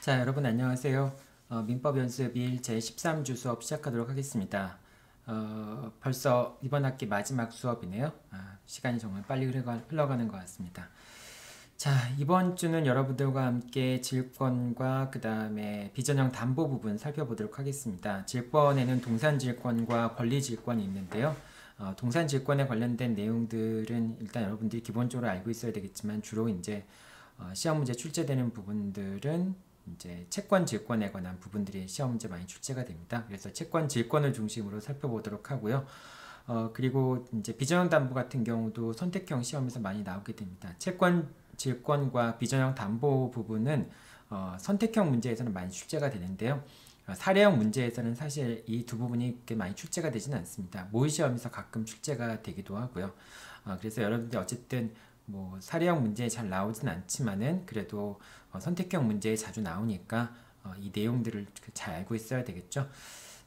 자, 여러분 안녕하세요. 민법 연습 1 제13주 수업 시작하도록 하겠습니다. 벌써 이번 학기 마지막 수업이네요. 시간이 정말 빨리 흘러가는 것 같습니다. 자, 이번 주는 여러분들과 함께 질권과 그 다음에 비전형 담보 부분 살펴보도록 하겠습니다. 질권에는 동산질권과 권리질권이 있는데요. 동산질권에 관련된 내용들은 일단 여러분들이 기본적으로 알고 있어야 되겠지만 주로 이제 시험 문제 출제되는 부분들은 이제 채권 질권에 관한 부분들이 시험 문제 많이 출제가 됩니다. 그래서 채권 질권을 중심으로 살펴보도록 하고요. 그리고 이제 비전형 담보 같은 경우도 선택형 시험에서 많이 나오게 됩니다. 채권 질권과 비전형 담보 부분은 선택형 문제에서는 많이 출제가 되는데요. 사례형 문제에서는 사실 이 두 부분이 그렇게 많이 출제가 되지는 않습니다. 모의 시험에서 가끔 출제가 되기도 하고요. 그래서 여러분들 어쨌든 뭐 사례형 문제에 잘 나오진 않지만은 그래도 선택형 문제에 자주 나오니까 이 내용들을 잘 알고 있어야 되겠죠.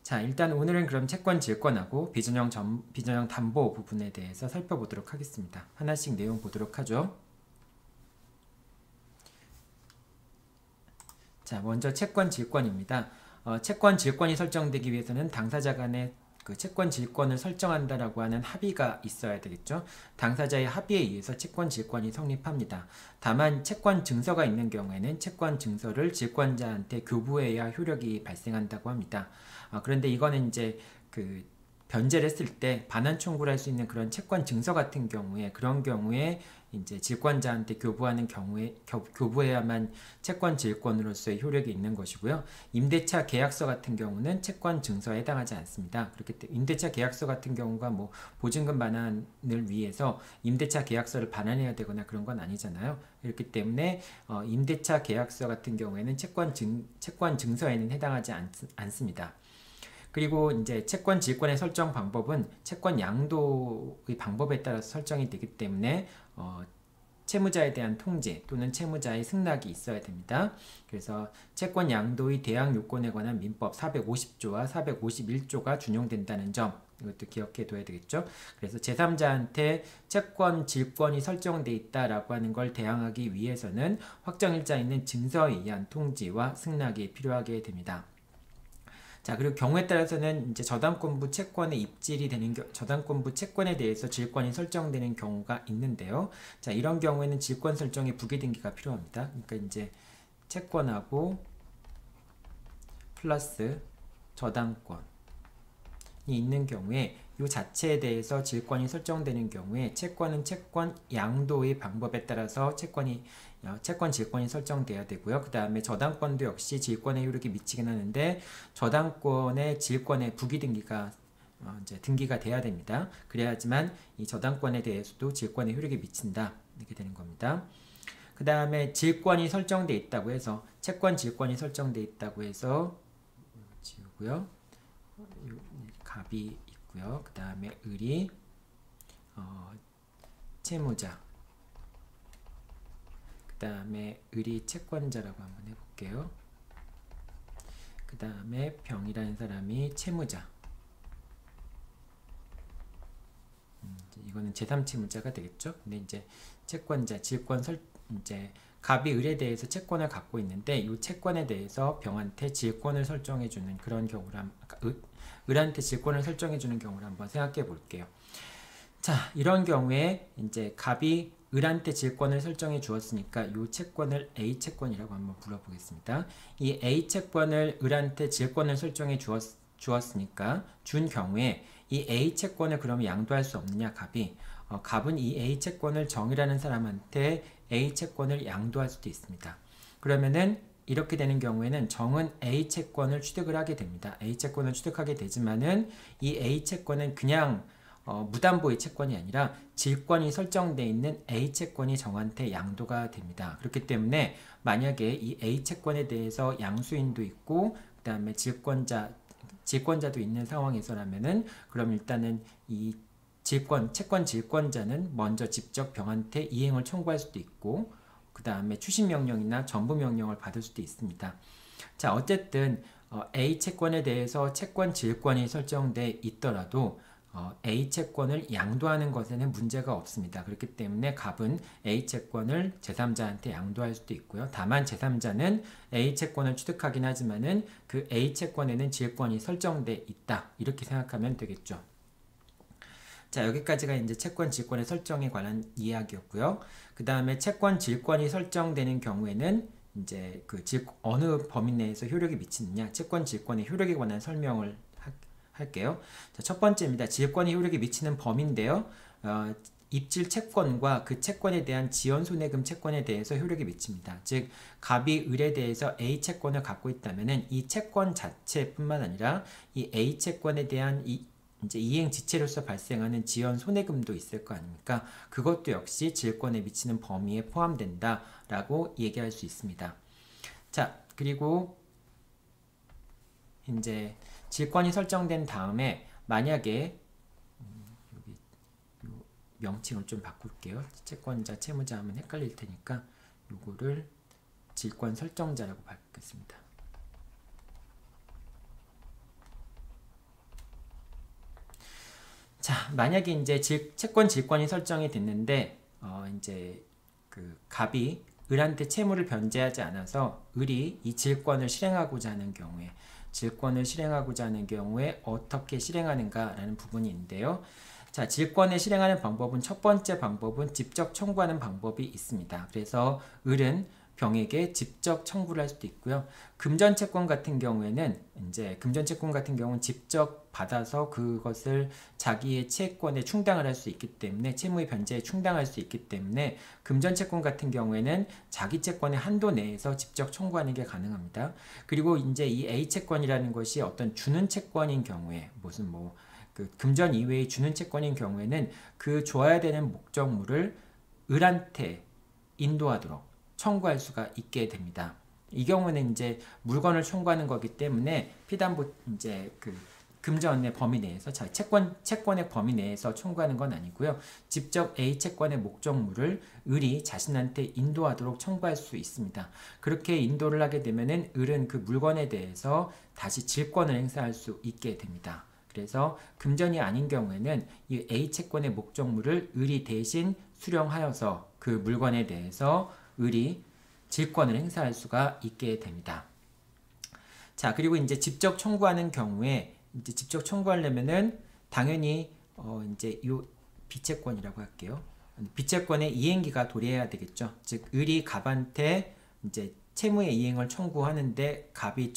자, 일단 오늘은 그럼 채권 질권하고 비전형 담보 부분에 대해서 살펴보도록 하겠습니다. 하나씩 내용 보도록 하죠. 자, 먼저 채권 질권입니다. 채권 질권이 설정되기 위해서는 당사자 간의 그 채권 질권을 설정한다라고 하는 합의가 있어야 되겠죠. 당사자의 합의에 의해서 채권 질권이 성립합니다. 다만 채권 증서가 있는 경우에는 채권 증서를 질권자한테 교부해야 효력이 발생한다고 합니다. 그런데 이거는 이제 그 변제를 했을 때 반환 청구를 할 수 있는 그런 채권 증서 같은 경우에 그런 경우에 이제 질권자한테 교부하는 경우에 교부해야만 채권 질권으로서의 효력이 있는 것이고요. 임대차 계약서 같은 경우는 채권 증서에 해당하지 않습니다. 그렇기 때문에 임대차 계약서 같은 경우가 뭐 보증금 반환을 위해서 임대차 계약서를 반환해야 되거나 그런 건 아니잖아요. 그렇기 때문에 임대차 계약서 같은 경우에는 채권 증서에는 해당하지 않습니다. 그리고 이제 채권 질권의 설정 방법은 채권 양도의 방법에 따라서 설정이 되기 때문에 채무자에 대한 통제 또는 채무자의 승낙이 있어야 됩니다. 그래서 채권 양도의 대항 요건에 관한 민법 450조와 451조가 준용된다는 점 이것도 기억해 둬야 되겠죠. 그래서 제3자한테 채권 질권이 설정돼 있다라고 하는 걸 대항하기 위해서는 확정일자 있는 증서에 의한 통지와 승낙이 필요하게 됩니다. 자, 그리고 경우에 따라서는 이제 저당권부 채권에 입질이 되는 저당권부 채권에 대해서 질권이 설정되는 경우가 있는데요. 자, 이런 경우에는 질권 설정에 부기등기가 필요합니다. 그러니까 이제 채권하고 플러스 저당권이 있는 경우에 이 자체에 대해서 질권이 설정되는 경우에 채권은 채권 양도의 방법에 따라서 채권 질권이 설정돼야 되고요. 그 다음에 저당권도 역시 질권의 효력이 미치긴 하는데 저당권의 질권의 부기등기가 이제 등기가 돼야 됩니다. 그래야지만 이 저당권에 대해서도 질권의 효력이 미친다 이렇게 되는 겁니다. 그 다음에 질권이 설정돼 있다고 해서 채권 질권이 설정돼 있다고 해서 지우고요. 갑이 있고요. 그 다음에 을이 채무자, 그 다음에 을이 채권자라고 한번 해볼게요. 그 다음에 병이라는 사람이 채무자. 이거는 제3채무자가 되겠죠. 근데 이제 채권자, 이제 갑이 을에 대해서 채권을 갖고 있는데 이 채권에 대해서 병한테 질권을 설정해주는 그런 경우를 을한테 질권을 설정해주는 경우를 한번 생각해 볼게요. 자, 이런 경우에 이제 갑이 을한테 질권을 설정해 주었으니까 이 채권을 A 채권이라고 한번 불러보겠습니다. 이 A 채권을 을한테 질권을 설정해 주었으니까 준 경우에 이 A 채권을 그러면 양도할 수 없느냐 갑이 갑은 이 A 채권을 정이라는 사람한테 A 채권을 양도할 수도 있습니다. 그러면은 이렇게 되는 경우에는 정은 A 채권을 취득을 하게 됩니다. A 채권을 취득하게 되지만은 이 A 채권은 그냥 무담보의 채권이 아니라 질권이 설정되어 있는 A 채권이 정한테 양도가 됩니다. 그렇기 때문에 만약에 이 A 채권에 대해서 양수인도 있고 그 다음에 질권자도 있는 상황에서라면은 그럼 일단은 이 채권 질권자는 먼저 직접 병한테 이행을 청구할 수도 있고 그 다음에 추심명령이나 전부명령을 받을 수도 있습니다. 자, 어쨌든 A 채권에 대해서 채권 질권이 설정돼 있더라도 A 채권을 양도하는 것에는 문제가 없습니다. 그렇기 때문에 갑은 A 채권을 제3자한테 양도할 수도 있고요. 다만 제3자는 A 채권을 취득하긴 하지만은 그 A 채권에는 질권이 설정돼 있다. 이렇게 생각하면 되겠죠. 자, 여기까지가 이제 채권 질권의 설정에 관한 이야기였고요. 그 다음에 채권 질권이 설정되는 경우에는 이제 어느 범위 내에서 효력이 미치느냐, 채권 질권의 효력에 관한 설명을 할게요. 자, 첫 번째입니다. 질권이 효력이 미치는 범위인데요. 입질 채권과 그 채권에 대한 지연 손해금 채권에 대해서 효력이 미칩니다. 즉, 갑이 을에 대해서 A 채권을 갖고 있다면은 이 채권 자체뿐만 아니라 이 A 채권에 대한 이제 이행 지체로서 발생하는 지연 손해금도 있을 거 아닙니까? 그것도 역시 질권에 미치는 범위에 포함된다라고 얘기할 수 있습니다. 자, 그리고 이제 질권이 설정된 다음에 만약에 여기 명칭을 좀 바꿀게요. 채권자, 채무자 하면 헷갈릴 테니까 요거를 질권 설정자라고 바꾸겠습니다. 자, 만약에 이제 채권 질권이 설정이 됐는데 이제 그 갑이 을한테 채무를 변제하지 않아서 을이 이 질권을 실행하고자 하는 경우에 어떻게 실행하는가라는 부분이 있는데요. 자, 질권을 실행하는 방법은 첫 번째 방법은 직접 청구하는 방법이 있습니다. 그래서 을은 병에게 직접 청구를 할 수도 있고요. 금전채권 같은 경우는 직접 받아서 그것을 자기의 채권에 충당을 할 수 있기 때문에 채무의 변제에 충당할 수 있기 때문에 금전채권 같은 경우에는 자기 채권의 한도 내에서 직접 청구하는 게 가능합니다. 그리고 이제 이 A 채권이라는 것이 어떤 주는 채권인 경우에 그 금전 이외의 주는 채권인 경우에는 그 줘야 되는 목적물을 을한테 인도하도록 청구할 수가 있게 됩니다. 이 경우는 이제 물건을 청구하는 거기 때문에 피담보 이제 그 금전의 범위 내에서 채권의 범위 내에서 청구하는 건 아니고요. 직접 A 채권의 목적물을 을이 자신한테 인도하도록 청구할 수 있습니다. 그렇게 인도를 하게 되면은 을은 그 물건에 대해서 다시 질권을 행사할 수 있게 됩니다. 그래서 금전이 아닌 경우에는 이 A 채권의 목적물을 을이 대신 수령하여서 그 물건에 대해서 을이 질권을 행사할 수가 있게 됩니다. 자, 그리고 이제 직접 청구하는 경우에 이제 직접 청구하려면은 당연히 이제 요 비채권이라고 할게요. 비채권의 이행기가 도래해야 되겠죠. 즉, 을이 갑한테 이제 채무의 이행을 청구하는데 갑이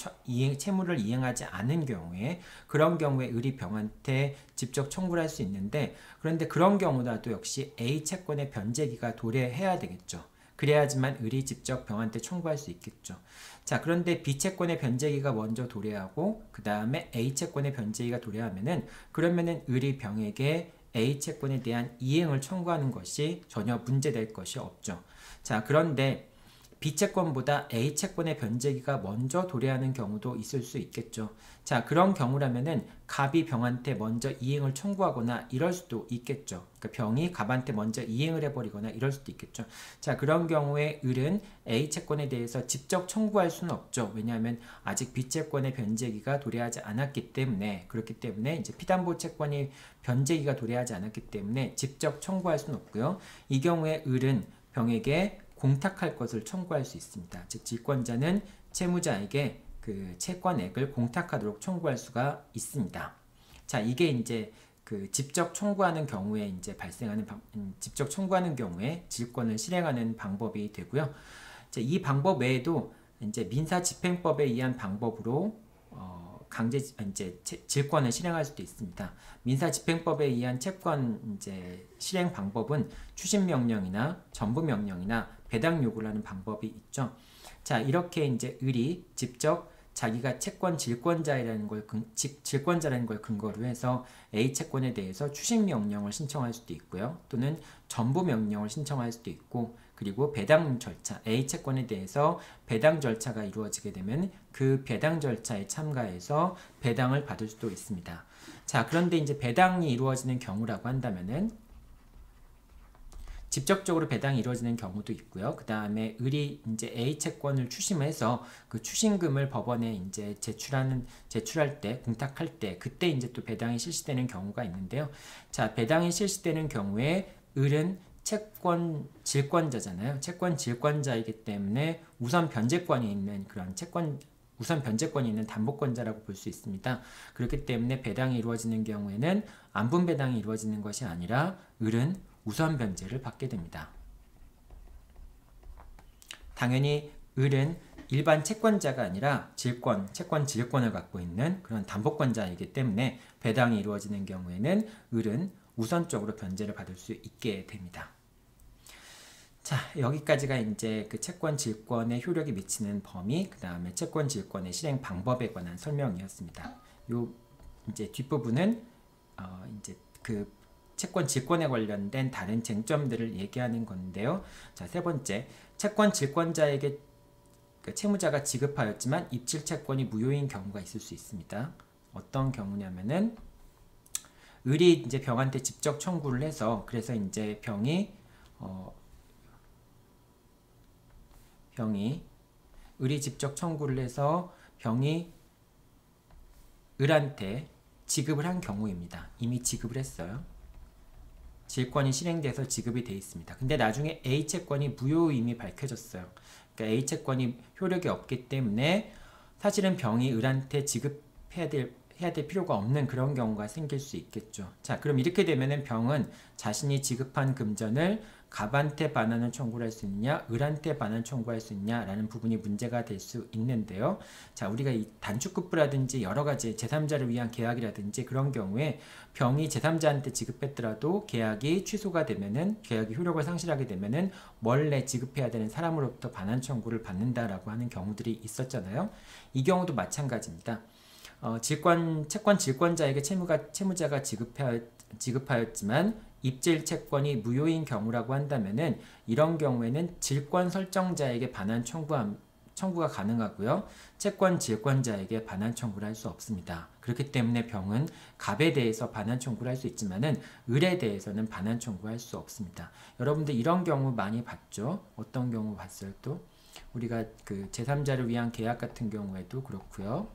채무를 이행하지 않은 경우에 그런 경우에 을이 병한테 직접 청구를 할 수 있는데 그런데 그런 경우라도 역시 A 채권의 변제기가 도래해야 되겠죠. 그래야지만 을이 직접 병한테 청구할 수 있겠죠. 자, 그런데 B채권의 변제기가 먼저 도래하고 그 다음에 A채권의 변제기가 도래하면은 그러면은 을이 병에게 A채권에 대한 이행을 청구하는 것이 전혀 문제될 것이 없죠. 자, 그런데 B채권보다 A채권의 변제기가 먼저 도래하는 경우도 있을 수 있겠죠. 자, 그런 경우라면은 갑이 병한테 먼저 이행을 청구하거나 이럴 수도 있겠죠. 그러니까 병이 갑한테 먼저 이행을 해버리거나 이럴 수도 있겠죠. 자, 그런 경우에 을은 A채권에 대해서 직접 청구할 수는 없죠. 왜냐하면 아직 B채권의 변제기가 도래하지 않았기 때문에 그렇기 때문에 이제 피담보채권이 변제기가 도래하지 않았기 때문에 직접 청구할 수는 없고요. 이 경우에 을은 병에게 공탁할 것을 청구할 수 있습니다. 즉, 질권자는 채무자에게 그 채권액을 공탁하도록 청구할 수가 있습니다. 자, 이게 이제 그 직접 청구하는 경우에 이제 직접 청구하는 경우에 질권을 실행하는 방법이 되고요. 이제 이 방법 외에도 이제 민사집행법에 의한 방법으로 질권을 실행할 수도 있습니다. 민사집행법에 의한 채권 실행 방법은 추심명령이나 전부명령이나 배당 요구를 하는 방법이 있죠. 자, 이렇게 이제 을이 직접 자기가 채권 질권자라는 걸 근거로 해서 A 채권에 대해서 추심명령을 신청할 수도 있고요. 또는 전부명령을 신청할 수도 있고, 그리고 배당 절차, A 채권에 대해서 배당 절차가 이루어지게 되면 그 배당 절차에 참가해서 배당을 받을 수도 있습니다. 자, 그런데 이제 배당이 이루어지는 경우라고 한다면은 직접적으로 배당이 이루어지는 경우도 있고요. 그 다음에 을이 이제 A 채권을 추심해서 그 추심금을 법원에 이제 제출할 때, 공탁할 때, 그때 이제 또 배당이 실시되는 경우가 있는데요. 자, 배당이 실시되는 경우에 을은 채권 질권자잖아요. 채권 질권자이기 때문에 우선 변제권이 있는 그런 우선 변제권이 있는 담보권자라고 볼 수 있습니다. 그렇기 때문에 배당이 이루어지는 경우에는 안분 배당이 이루어지는 것이 아니라 을은 우선 변제를 받게 됩니다. 당연히 을은 일반 채권자가 아니라 채권 질권을 갖고 있는 그런 담보권자이기 때문에 배당이 이루어지는 경우에는 을은 우선적으로 변제를 받을 수 있게 됩니다. 자, 여기까지가 이제 그 채권 질권의 효력이 미치는 범위, 그 다음에 채권 질권의 실행 방법에 관한 설명이었습니다. 요 이제 뒷부분은 이제 그 채권 질권에 관련된 다른 쟁점들을 얘기하는 건데요. 자, 세 번째, 채권 질권자에게 그 채무자가 지급하였지만 입질 채권이 무효인 경우가 있을 수 있습니다. 어떤 경우냐면은 을이 이제 병한테 직접 청구를 해서 그래서 이제 병이 을이 직접 청구를 해서 병이 을한테 지급을 한 경우입니다. 이미 지급을 했어요. 질권이 실행돼서 지급이 돼 있습니다. 근데 나중에 A 채권이 무효임이 밝혀졌어요. 그러니까 A 채권이 효력이 없기 때문에 사실은 병이 을한테 지급해야 될 필요가 없는 그런 경우가 생길 수 있겠죠. 자, 그럼 이렇게 되면은 병은 자신이 지급한 금전을 갑한테 반환을 청구를 할 수 있느냐, 을한테 반환 청구할 수 있냐라는 부분이 문제가 될 수 있는데요. 자, 우리가 이 단축급부라든지 여러 가지 제3자를 위한 계약이라든지 그런 경우에 병이 제3자한테 지급했더라도 계약이 취소가 되면은, 계약이 효력을 상실하게 되면은 원래 지급해야 되는 사람으로부터 반환 청구를 받는다라고 하는 경우들이 있었잖아요. 이 경우도 마찬가지입니다. 채권 질권자에게 채무자가 지급하였지만 입질 채권이 무효인 경우라고 한다면은 이런 경우에는 질권 설정자에게 반환 청구가 가능하고요. 채권 질권자에게 반환 청구를 할 수 없습니다. 그렇기 때문에 병은 갑에 대해서 반환 청구를 할 수 있지만은 을에 대해서는 반환 청구할 수 없습니다. 여러분들 이런 경우 많이 봤죠? 어떤 경우 봤어요? 또 우리가 그 제3자를 위한 계약 같은 경우에도 그렇고요.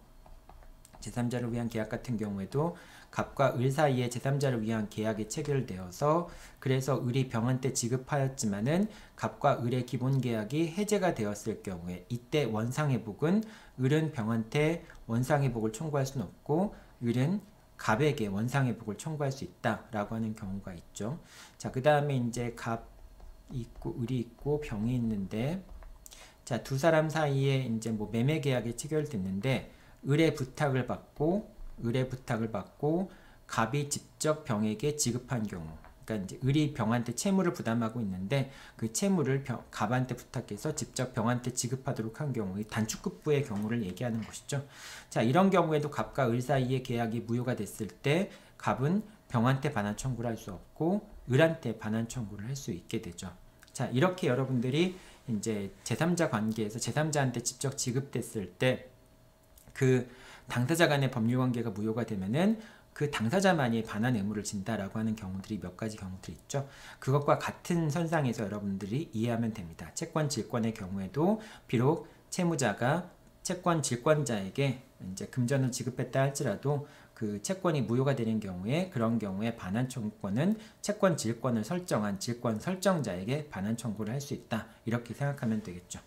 제3자를 위한 계약 같은 경우에도 갑과 을 사이에 제3자를 위한 계약이 체결되어서 그래서 을이 병한테 지급하였지만은 갑과 을의 기본 계약이 해제가 되었을 경우에 이때 원상회복은 을은 병한테 원상회복을 청구할 수는 없고 을은 갑에게 원상회복을 청구할 수 있다라고 하는 경우가 있죠. 자, 그 다음에 이제 갑 있고 을이 있고 병이 있는데 자, 두 사람 사이에 이제 뭐 매매 계약이 체결됐는데 을의 부탁을 받고 갑이 직접 병에게 지급한 경우, 그러니까 이제 을이 병한테 채무를 부담하고 있는데 그 채무를 갑한테 부탁해서 직접 병한테 지급하도록 한 경우, 단축급부의 경우를 얘기하는 것이죠. 자, 이런 경우에도 갑과 을 사이의 계약이 무효가 됐을 때 갑은 병한테 반환 청구를 할 수 없고 을한테 반환 청구를 할 수 있게 되죠. 자, 이렇게 여러분들이 이제 제3자 관계에서 제3자한테 직접 지급됐을 때 그 당사자 간의 법률 관계가 무효가 되면은 그 당사자만이 반환 의무를 진다라고 하는 경우들이 몇 가지 경우들이 있죠. 그것과 같은 선상에서 여러분들이 이해하면 됩니다. 채권 질권의 경우에도 비록 채무자가 채권 질권자에게 이제 금전을 지급했다 할지라도 그 채권이 무효가 되는 경우에 그런 경우에 반환 청구권은 채권 질권을 설정한 질권 설정자에게 반환 청구를 할 수 있다. 이렇게 생각하면 되겠죠.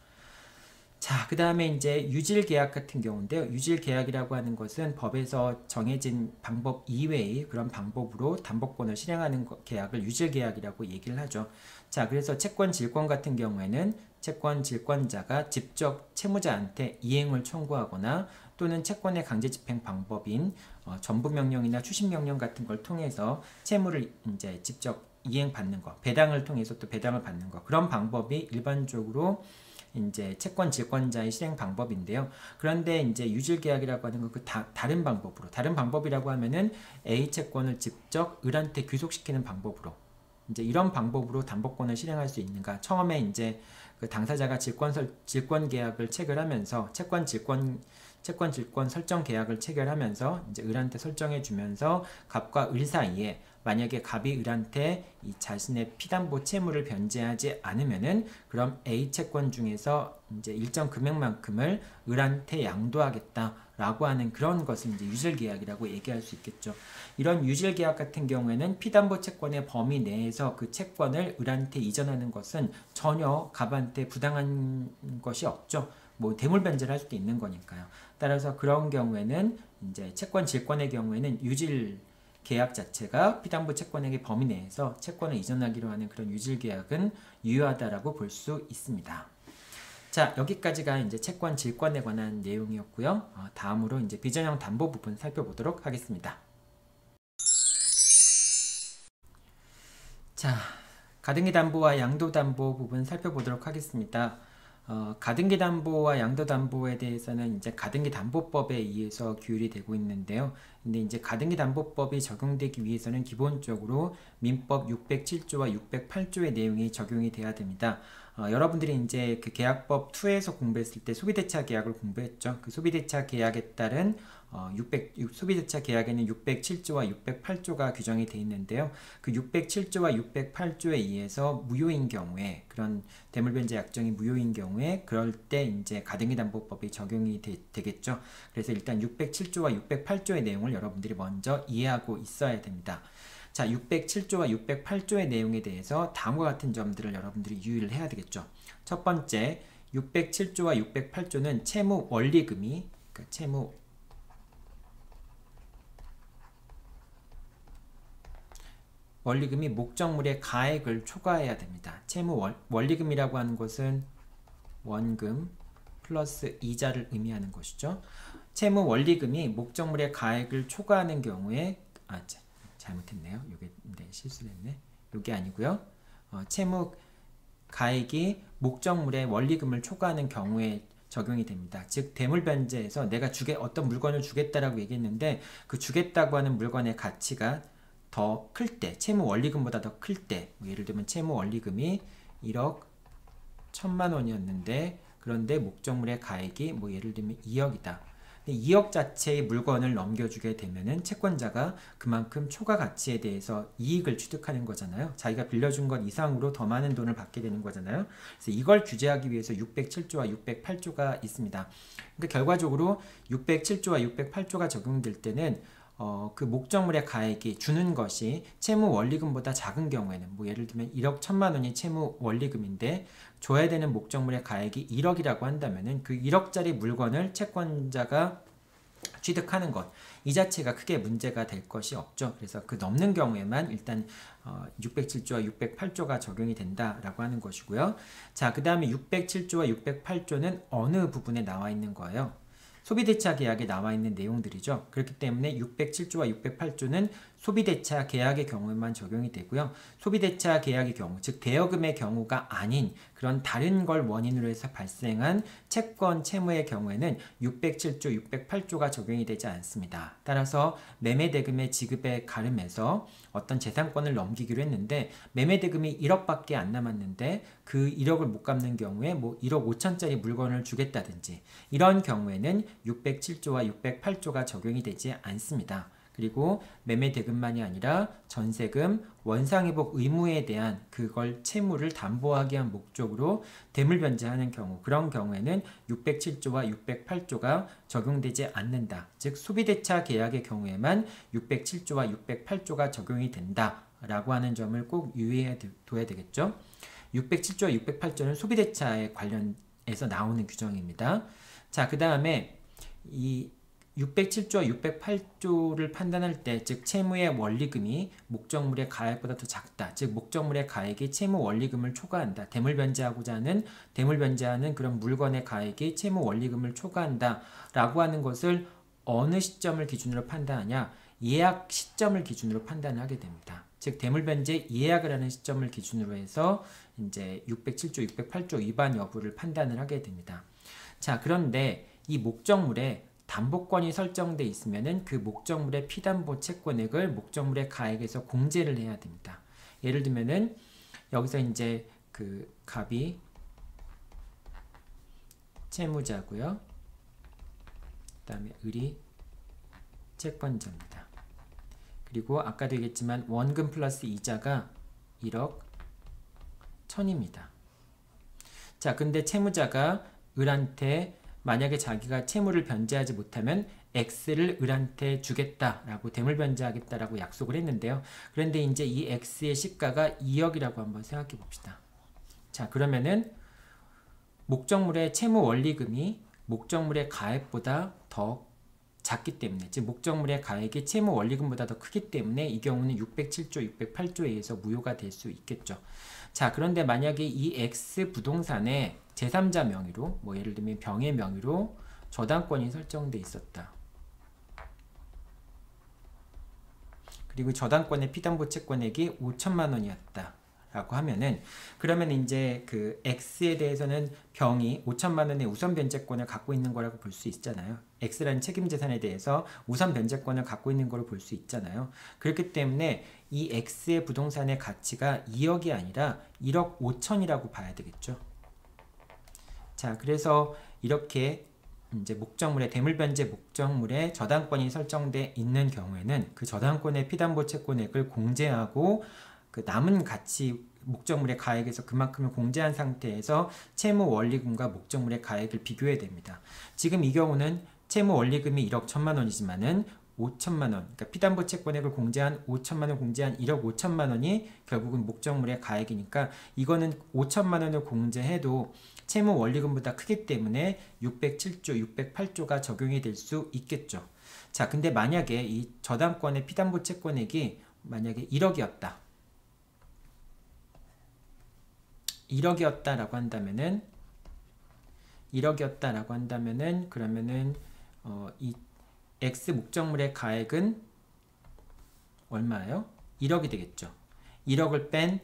자, 그 다음에 이제 유질계약 같은 경우인데요. 유질계약이라고 하는 것은 법에서 정해진 방법 이외의 그런 방법으로 담보권을 실행하는 계약을 유질계약이라고 얘기를 하죠. 자, 그래서 채권 질권 같은 경우에는 채권 질권자가 직접 채무자한테 이행을 청구하거나 또는 채권의 강제집행 방법인 전부명령이나 추심명령 같은 걸 통해서 채무를 이제 직접 이행받는 것, 배당을 통해서 또 배당을 받는 것, 그런 방법이 일반적으로 이제 채권 질권자의 실행 방법인데요. 그런데 이제 유질계약이라고 하는 건 그 다른 방법이라고 하면은 A 채권을 직접 을한테 귀속시키는 방법으로 이제 이런 방법으로 담보권을 실행할 수 있는가? 처음에 이제 그 당사자가 질권 계약을 체결하면서 채권 채권 질권 설정 계약을 체결하면서 이제 을한테 설정해 주면서 갑과 을 사이에 만약에 갑이 을한테 이 자신의 피담보 채무를 변제하지 않으면은 그럼 A 채권 중에서 이제 일정 금액만큼을 을한테 양도하겠다라고 하는 그런 것을 이제 유질계약이라고 얘기할 수 있겠죠. 이런 유질계약 같은 경우에는 피담보 채권의 범위 내에서 그 채권을 을한테 이전하는 것은 전혀 갑한테 부당한 것이 없죠. 뭐 대물 변제를 할 수도 있는 거니까요. 따라서 그런 경우에는 이제 채권 질권의 경우에는 유질 계약 자체가 피담보 채권액의 범위 내에서 채권을 이전하기로 하는 그런 유질 계약은 유효하다라고 볼 수 있습니다. 자, 여기까지가 이제 채권 질권에 관한 내용이었고요. 다음으로 이제 비전형 담보 부분 살펴보도록 하겠습니다. 자, 가등기 담보와 양도 담보 부분 살펴보도록 하겠습니다. 가등기 담보와 양도 담보에 대해서는 이제 가등기 담보법에 의해서 규율이 되고 있는데요. 근데 이제 가등기 담보법이 적용되기 위해서는 기본적으로 민법 607조와 608조의 내용이 적용이 돼야 됩니다. 여러분들이 이제 그 계약법 2에서 공부했을 때 소비대차 계약을 공부했죠. 그 소비대차 계약에 따른 소비대차 계약에는 607조와 608조가 규정이 되어 있는데요. 그 607조와 608조에 의해서 무효인 경우에 그런 대물변제 약정이 무효인 경우에 그럴 때 이제 가등기 담보법이 적용이 되겠죠. 그래서 일단 607조와 608조의 내용을 여러분들이 먼저 이해하고 있어야 됩니다. 자, 607조와 608조의 내용에 대해서 다음과 같은 점들을 여러분들이 유의를 해야 되겠죠. 첫 번째, 607조와 608조는 채무 원리금이 그러니까 채무 원리금이 목적물의 가액을 초과해야 됩니다. 채무 원리금이라고 하는 것은 원금 플러스 이자를 의미하는 것이죠. 채무 원리금이 목적물의 가액을 초과하는 경우에 잘못했네요. 요게 실수를 했네. 요게 아니고요. 채무 가액이 목적물의 원리금을 초과하는 경우에 적용이 됩니다. 즉 대물변제에서 내가 어떤 물건을 주겠다라고 얘기했는데 그 주겠다고 하는 물건의 가치가 더 클 때, 채무 원리금보다 더 클 때, 예를 들면 채무 원리금이 1억 1천만 원이었는데 그런데 목적물의 가액이 뭐 예를 들면 2억이다. 2억 자체의 물건을 넘겨주게 되면은 채권자가 그만큼 초과 가치에 대해서 이익을 취득하는 거잖아요. 자기가 빌려준 것 이상으로 더 많은 돈을 받게 되는 거잖아요. 그래서 이걸 규제하기 위해서 607조와 608조가 있습니다. 그러니까 결과적으로 607조와 608조가 적용될 때는 그 목적물의 가액이 주는 것이 채무 원리금보다 작은 경우에는 뭐 예를 들면 1억 1천만 원이 채무 원리금인데 줘야 되는 목적물의 가액이 1억이라고 한다면은 그 1억짜리 물건을 채권자가 취득하는 것 이 자체가 크게 문제가 될 것이 없죠. 그래서 그 넘는 경우에만 일단 607조와 608조가 적용이 된다라고 하는 것이고요. 자, 그 다음에 607조와 608조는 어느 부분에 나와 있는 거예요? 소비대차 계약에 나와 있는 내용들이죠. 그렇기 때문에 607조와 608조는 소비대차 계약의 경우에만 적용이 되고요. 소비대차 계약의 경우, 즉 대여금의 경우가 아닌 그런 다른 걸 원인으로 해서 발생한 채권 채무의 경우에는 607조, 608조가 적용이 되지 않습니다. 따라서 매매대금의 지급에 가름해서 어떤 재산권을 넘기기로 했는데 매매대금이 1억밖에 안 남았는데 그 1억을 못 갚는 경우에 뭐 1억 5천짜리 물건을 주겠다든지 이런 경우에는 607조와 608조가 적용이 되지 않습니다. 그리고 매매대금만이 아니라 전세금, 원상회복 의무에 대한 그걸 채무를 담보하기 위한 목적으로 대물변제하는 경우 그런 경우에는 607조와 608조가 적용되지 않는다. 즉 소비대차 계약의 경우에만 607조와 608조가 적용이 된다라고 하는 점을 꼭 유의해 둬야 되겠죠. 607조와 608조는 소비대차에 관련해서 나오는 규정입니다. 자, 그 다음에 이 607조와 608조를 판단할 때, 즉 채무의 원리금이 목적물의 가액보다 더 작다. 즉 목적물의 가액이 채무 원리금을 초과한다. 대물변제하는 그런 물건의 가액이 채무 원리금을 초과한다. 라고 하는 것을 어느 시점을 기준으로 판단하냐? 예약 시점을 기준으로 판단을 하게 됩니다. 즉 대물변제 예약을 하는 시점을 기준으로 해서 이제 607조, 608조 위반 여부를 판단을 하게 됩니다. 자, 그런데 이 목적물에 담보권이 설정돼 있으면은 그 목적물의 피담보 채권액을 목적물의 가액에서 공제를 해야 됩니다. 예를 들면은 여기서 이제 그 갑이 채무자고요. 다음에 을이 채권자입니다. 그리고 아까도 얘기했지만 원금 플러스 이자가 1억 1000입니다. 자, 근데 채무자가 을한테 만약에 자기가 채무를 변제하지 못하면 X를 을한테 주겠다라고 대물변제하겠다라고 약속을 했는데요. 그런데 이제 이 X의 시가가 2억이라고 한번 생각해 봅시다. 자, 그러면은 목적물의 채무 원리금이 목적물의 가액보다 더 작기 때문에, 즉 목적물의 가액이 채무 원리금보다 더 크기 때문에 이 경우는 607조, 608조에 의해서 무효가 될 수 있겠죠. 자, 그런데 만약에 이 X 부동산에 제3자 명의로, 뭐 예를 들면 병의 명의로 저당권이 설정돼 있었다. 그리고 저당권의 피담보 채권액이 5천만 원이었다. 라고 하면은, 그러면 이제 그 X에 대해서는 병이 5천만 원의 우선 변제권을 갖고 있는 거라고 볼 수 있잖아요. X라는 책임재산에 대해서 우선 변제권을 갖고 있는 거로 볼 수 있잖아요. 그렇기 때문에 이 X의 부동산의 가치가 2억이 아니라 1억 5천이라고 봐야 되겠죠. 자, 그래서 이렇게 이제 목적물의 대물변제 목적물에 저당권이 설정돼 있는 경우에는 그 저당권의 피담보 채권액을 공제하고 그 남은 가치 목적물의 가액에서 그만큼을 공제한 상태에서 채무 원리금과 목적물의 가액을 비교해야 됩니다. 지금 이 경우는 채무 원리금이 1억 1천만 원이지만은 5천만 원, 그러니까 피담보 채권액을 공제한 5천만 원 공제한 1억 5천만 원이 결국은 목적물의 가액이니까 이거는 5천만 원을 공제해도 채무 원리금보다 크기 때문에 607조, 608조가 적용이 될 수 있겠죠. 자, 근데 만약에 이 저당권의 피담보 채권액이 만약에 1억이었다라고 한다면은 그러면은 이 X 목적물의 가액은 얼마예요? 1억이 되겠죠. 1억을 뺀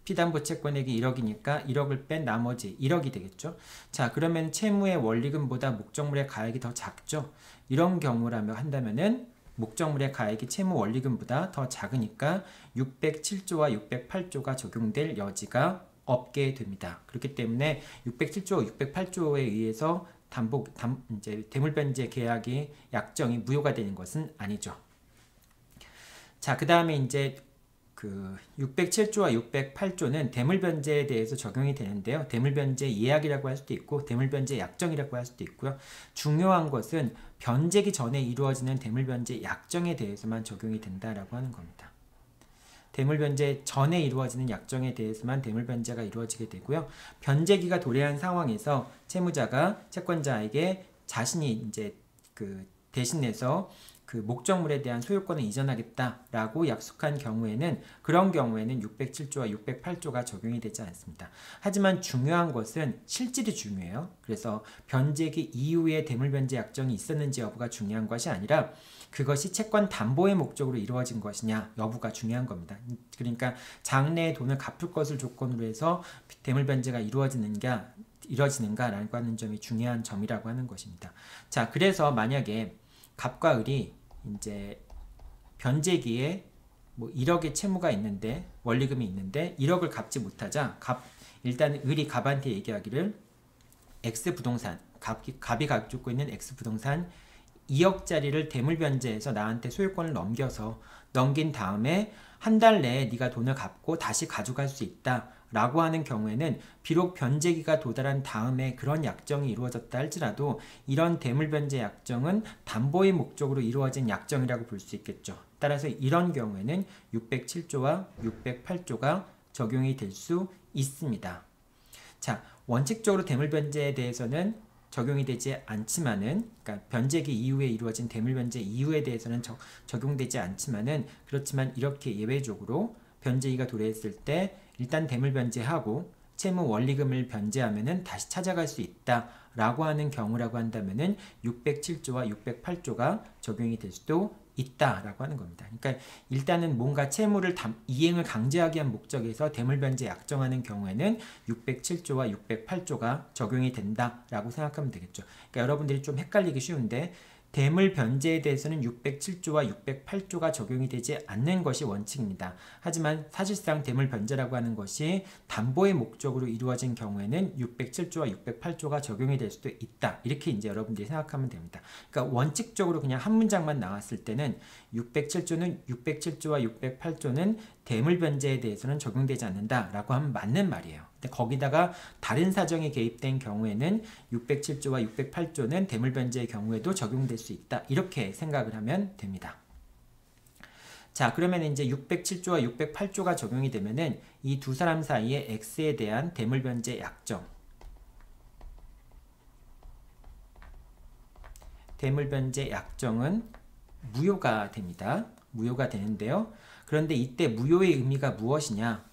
피담보 채권액이 1억이니까 1억을 뺀 나머지 1억이 되겠죠. 자, 그러면 채무의 원리금보다 목적물의 가액이 더 작죠. 이런 경우라면 한다면은 목적물의 가액이 채무 원리금보다 더 작으니까 607조와 608조가 적용될 여지가 없게 됩니다. 그렇기 때문에 607조, 608조에 의해서 이제 대물변제 계약의 약정이 무효가 되는 것은 아니죠. 자, 그 다음에 이제 그 607조와 608조는 대물변제에 대해서 적용이 되는데요. 대물변제 예약이라고 할 수도 있고 대물변제 약정이라고 할 수도 있고요. 중요한 것은 변제기 전에 이루어지는 대물변제 약정에 대해서만 적용이 된다라고 하는 겁니다. 대물변제 전에 이루어지는 약정에 대해서만 대물변제가 이루어지게 되고요. 변제기가 도래한 상황에서 채무자가 채권자에게 자신이 이제 그 대신해서 그 목적물에 대한 소유권을 이전하겠다라고 약속한 경우에는 그런 경우에는 607조와 608조가 적용이 되지 않습니다. 하지만 중요한 것은 실질이 중요해요. 그래서 변제기 이후에 대물변제 약정이 있었는지 여부가 중요한 것이 아니라 그것이 채권 담보의 목적으로 이루어진 것이냐 여부가 중요한 겁니다. 그러니까 장래에 돈을 갚을 것을 조건으로 해서 대물변제가 이루어지는가라고 하는 점이 중요한 점이라고 하는 것입니다. 자, 그래서 만약에 갑과 을이 이제 변제기에 뭐 1억의 채무가 있는데 원리금이 있는데 1억을 갚지 못하자 일단 을이 갑한테 얘기하기를 X 부동산 갑이 가지고 있는 X 부동산 2억짜리를 대물변제해서 나한테 소유권을 넘긴 다음에 한 달 내에 네가 돈을 갚고 다시 가져갈 수 있다 라고 하는 경우에는 비록 변제기가 도달한 다음에 그런 약정이 이루어졌다 할지라도 이런 대물변제 약정은 담보의 목적으로 이루어진 약정이라고 볼 수 있겠죠. 따라서 이런 경우에는 607조와 608조가 적용이 될 수 있습니다. 자, 원칙적으로 대물변제에 대해서는 적용이 되지 않지만은, 그러니까 변제기 이후에 이루어진 대물변제 이후에 대해서는 적용되지 않지만은, 그렇지만 이렇게 예외적으로 변제기가 도래했을 때 일단 대물변제하고 채무 원리금을 변제하면은 다시 찾아갈 수 있다라고 하는 경우라고 한다면은 607조와 608조가 적용이 될 수도 있다라고 하는 겁니다. 그러니까 일단은 뭔가 채무를 이행을 강제하기 위한 목적에서 대물변제 약정하는 경우에는 607조와 608조가 적용이 된다라고 생각하면 되겠죠. 그러니까 여러분들이 좀 헷갈리기 쉬운데 대물 변제에 대해서는 607조와 608조가 적용이 되지 않는 것이 원칙입니다. 하지만 사실상 대물 변제라고 하는 것이 담보의 목적으로 이루어진 경우에는 607조와 608조가 적용이 될 수도 있다. 이렇게 이제 여러분들이 생각하면 됩니다. 그러니까 원칙적으로 그냥 한 문장만 나왔을 때는 607조와 608조는 대물 변제에 대해서는 적용되지 않는다라고 하면 맞는 말이에요. 근데 거기다가 다른 사정이 개입된 경우에는 607조와 608조는 대물 변제의 경우에도 적용될 수 있다. 이렇게 생각을 하면 됩니다. 자, 그러면 이제 607조와 608조가 적용이 되면은 이 두 사람 사이의 X에 대한 대물 변제 약정. 대물 변제 약정은 무효가 됩니다. 무효가 되는데요. 그런데 이때 무효의 의미가 무엇이냐?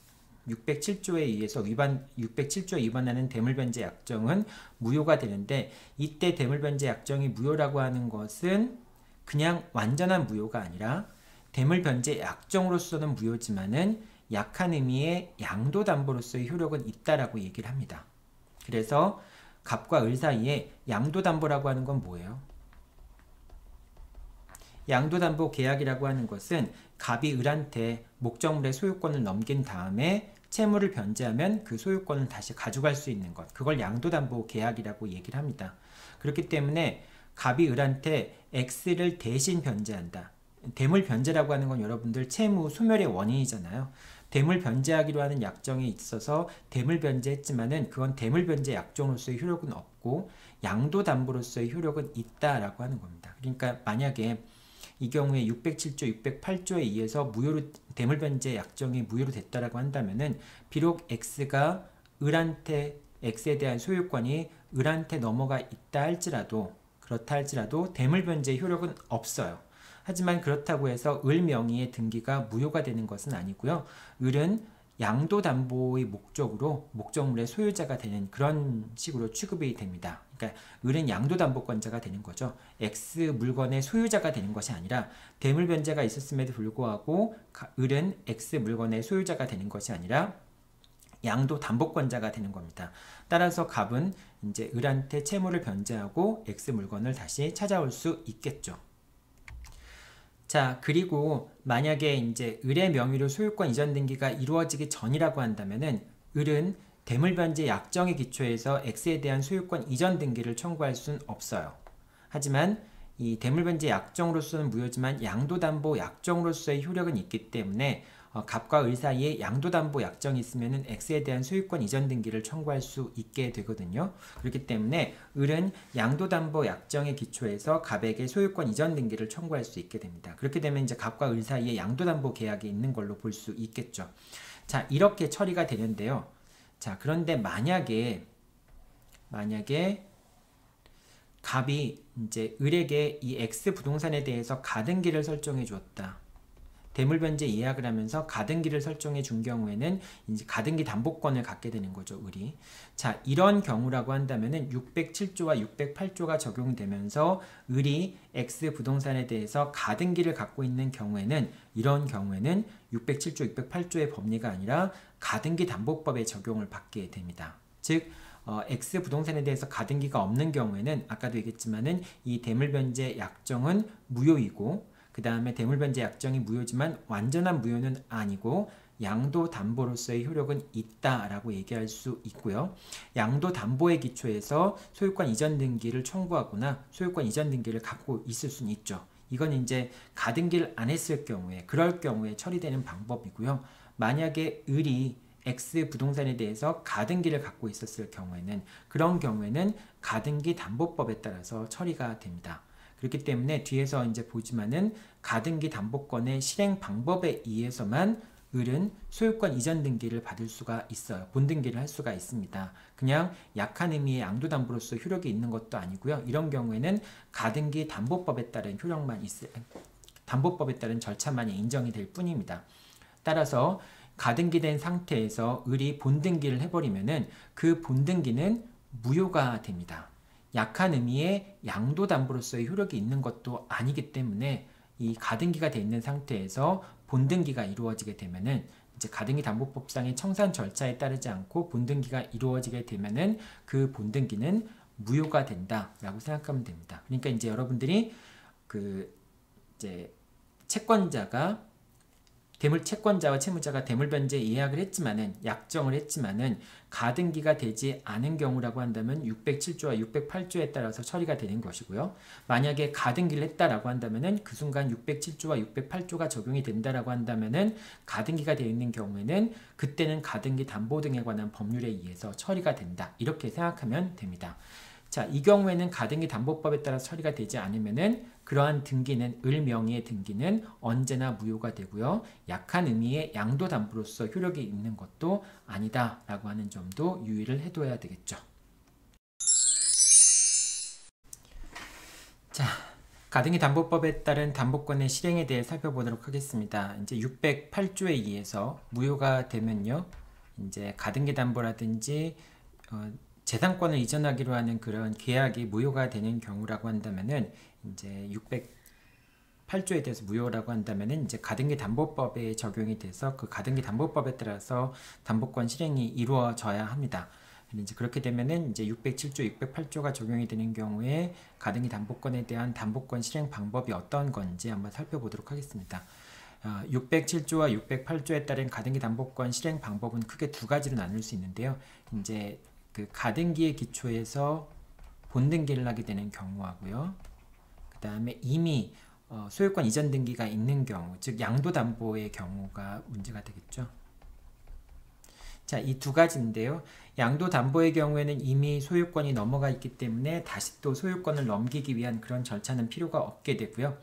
607조에 의해서 607조에 위반하는 대물변제 약정은 무효가 되는데, 이때 대물변제 약정이 무효라고 하는 것은 그냥 완전한 무효가 아니라 대물변제 약정으로서는 무효지만은 약한 의미의 양도담보로서의 효력은 있다라고 얘기를 합니다. 그래서 갑과 을 사이에 양도담보라고 하는 건 뭐예요? 양도담보 계약이라고 하는 것은 갑이 을한테 목적물의 소유권을 넘긴 다음에 채무를 변제하면 그 소유권을 다시 가져갈 수 있는 것, 그걸 양도담보 계약이라고 얘기를 합니다. 그렇기 때문에 갑이 을한테 X를 대신 변제한다. 대물 변제라고 하는 건 여러분들 채무 소멸의 원인이잖아요. 대물 변제하기로 하는 약정에 있어서 대물 변제했지만은 그건 대물 변제 약정으로서의 효력은 없고 양도담보로서의 효력은 있다라고 하는 겁니다. 그러니까 만약에 이 경우에 607조, 608조에 의해서 대물 변제 약정이 무효로 됐다라고 한다면은 비록 X가 X에 대한 소유권이 을한테 넘어가 있다 할지라도, 그렇다 할지라도 대물 변제의 효력은 없어요. 하지만 그렇다고 해서 을 명의의 등기가 무효가 되는 것은 아니고요. 을은 양도담보의 목적으로 목적물의 소유자가 되는 그런 식으로 취급이 됩니다. 그러니까 을은 양도담보권자가 되는 거죠. X 물건의 소유자가 되는 것이 아니라 대물 변제가 있었음에도 불구하고 을은 X 물건의 소유자가 되는 것이 아니라 양도담보권자가 되는 겁니다. 따라서 갑은 이제 을한테 채무를 변제하고 X 물건을 다시 찾아올 수 있겠죠. 자, 그리고 만약에 이제 을의 명의로 소유권 이전 등기가 이루어지기 전이라고 한다면은 을은 대물변제 약정의 기초에서 X에 대한 소유권 이전 등기를 청구할 수는 없어요. 하지만 이 대물변제 약정으로서는 무효지만 양도담보 약정으로서의 효력은 있기 때문에 갑과 을 사이에 양도담보 약정이 있으면은 X에 대한 소유권 이전 등기를 청구할 수 있게 되거든요. 그렇기 때문에 을은 양도담보 약정의 기초에서 갑에게 소유권 이전 등기를 청구할 수 있게 됩니다. 그렇게 되면 이제 갑과 을 사이에 양도담보 계약이 있는 걸로 볼 수 있겠죠. 자, 이렇게 처리가 되는데요. 자, 그런데 만약에 갑이 이제 을에게 이 X 부동산에 대해서 가등기를 설정해 주었다. 대물변제 예약을 하면서 가등기를 설정해 준 경우에는 이제 가등기 담보권을 갖게 되는 거죠, 을이. 자, 이런 경우라고 한다면은 607조와 608조가 적용되면서 을이 X 부동산에 대해서 가등기를 갖고 있는 경우에는, 이런 경우에는 607조, 608조의 법리가 아니라 가등기 담보법의 적용을 받게 됩니다. 즉, X 부동산에 대해서 가등기가 없는 경우에는 아까도 얘기했지만은 이 대물변제 약정은 무효이고, 그 다음에 대물변제 약정이 무효지만 완전한 무효는 아니고 양도담보로서의 효력은 있다라고 얘기할 수 있고요. 양도담보의 기초에서 소유권 이전 등기를 청구하거나 소유권 이전 등기를 갖고 있을 수는 있죠. 이건 이제 가등기를 안 했을 경우에, 그럴 경우에 처리되는 방법이고요. 만약에 을이 X 부동산에 대해서 가등기를 갖고 있었을 경우에는, 그런 경우에는 가등기 담보법에 따라서 처리가 됩니다. 그렇기 때문에 뒤에서 이제 보지만은 가등기 담보권의 실행 방법에 의해서만 을은 소유권 이전 등기를 받을 수가 있어요. 본등기를 할 수가 있습니다. 그냥 약한 의미의 양도담보로서 효력이 있는 것도 아니고요. 이런 경우에는 가등기 담보법에 따른 담보법에 따른 절차만이 인정이 될 뿐입니다. 따라서 가등기된 상태에서 을이 본등기를 해버리면은 그 본등기는 무효가 됩니다. 약한 의미의 양도담보로서의 효력이 있는 것도 아니기 때문에 이 가등기가 되어 있는 상태에서 본등기가 이루어지게 되면은 이제 가등기 담보법상의 청산 절차에 따르지 않고 본등기가 이루어지게 되면은 그 본등기는 무효가 된다라고 생각하면 됩니다. 그러니까 이제 여러분들이 이제 채권자와 채무자가 대물변제 예약을 했지만은 약정을 했지만은 가등기가 되지 않은 경우라고 한다면 607조와 608조에 따라서 처리가 되는 것이고요. 만약에 가등기를 했다라고 한다면은 그 순간 607조와 608조가 적용이 된다라고 한다면은 가등기가 되어 있는 경우에는 그때는 가등기 담보 등에 관한 법률에 의해서 처리가 된다. 이렇게 생각하면 됩니다. 자, 이 경우에는 가등기 담보법에 따라 처리가 되지 않으면은 그러한 등기는 을명의의 등기는 언제나 무효가 되고요. 약한 의미의 양도담보로서 효력이 있는 것도 아니다라고 하는 점도 유의를 해둬야 되겠죠. 자, 가등기 담보법에 따른 담보권의 실행에 대해 살펴보도록 하겠습니다. 이제 608조에 의해서 무효가 되면요. 이제 가등기 담보라든지 재산권을 이전하기로 하는 그런 계약이 무효가 되는 경우라고 한다면은 이제 608조에 대해서 무효라고 한다면은 이제 가등기 담보법에 적용이 돼서 그 가등기 담보법에 따라서 담보권 실행이 이루어져야 합니다. 이제 그렇게 되면은 이제 607조, 608조가 적용이 되는 경우에 가등기 담보권에 대한 담보권 실행 방법이 어떤 건지 한번 살펴보도록 하겠습니다. 607조와 608조에 따른 가등기 담보권 실행 방법은 크게 두 가지로 나눌 수 있는데요. 이제 그 가등기의 기초에서 본등기를 하게 되는 경우하고요. 그 다음에 이미 소유권 이전 등기가 있는 경우, 즉 양도담보의 경우가 문제가 되겠죠. 자, 이 두 가지인데요. 양도담보의 경우에는 이미 소유권이 넘어가 있기 때문에 다시 또 소유권을 넘기기 위한 그런 절차는 필요가 없게 되고요.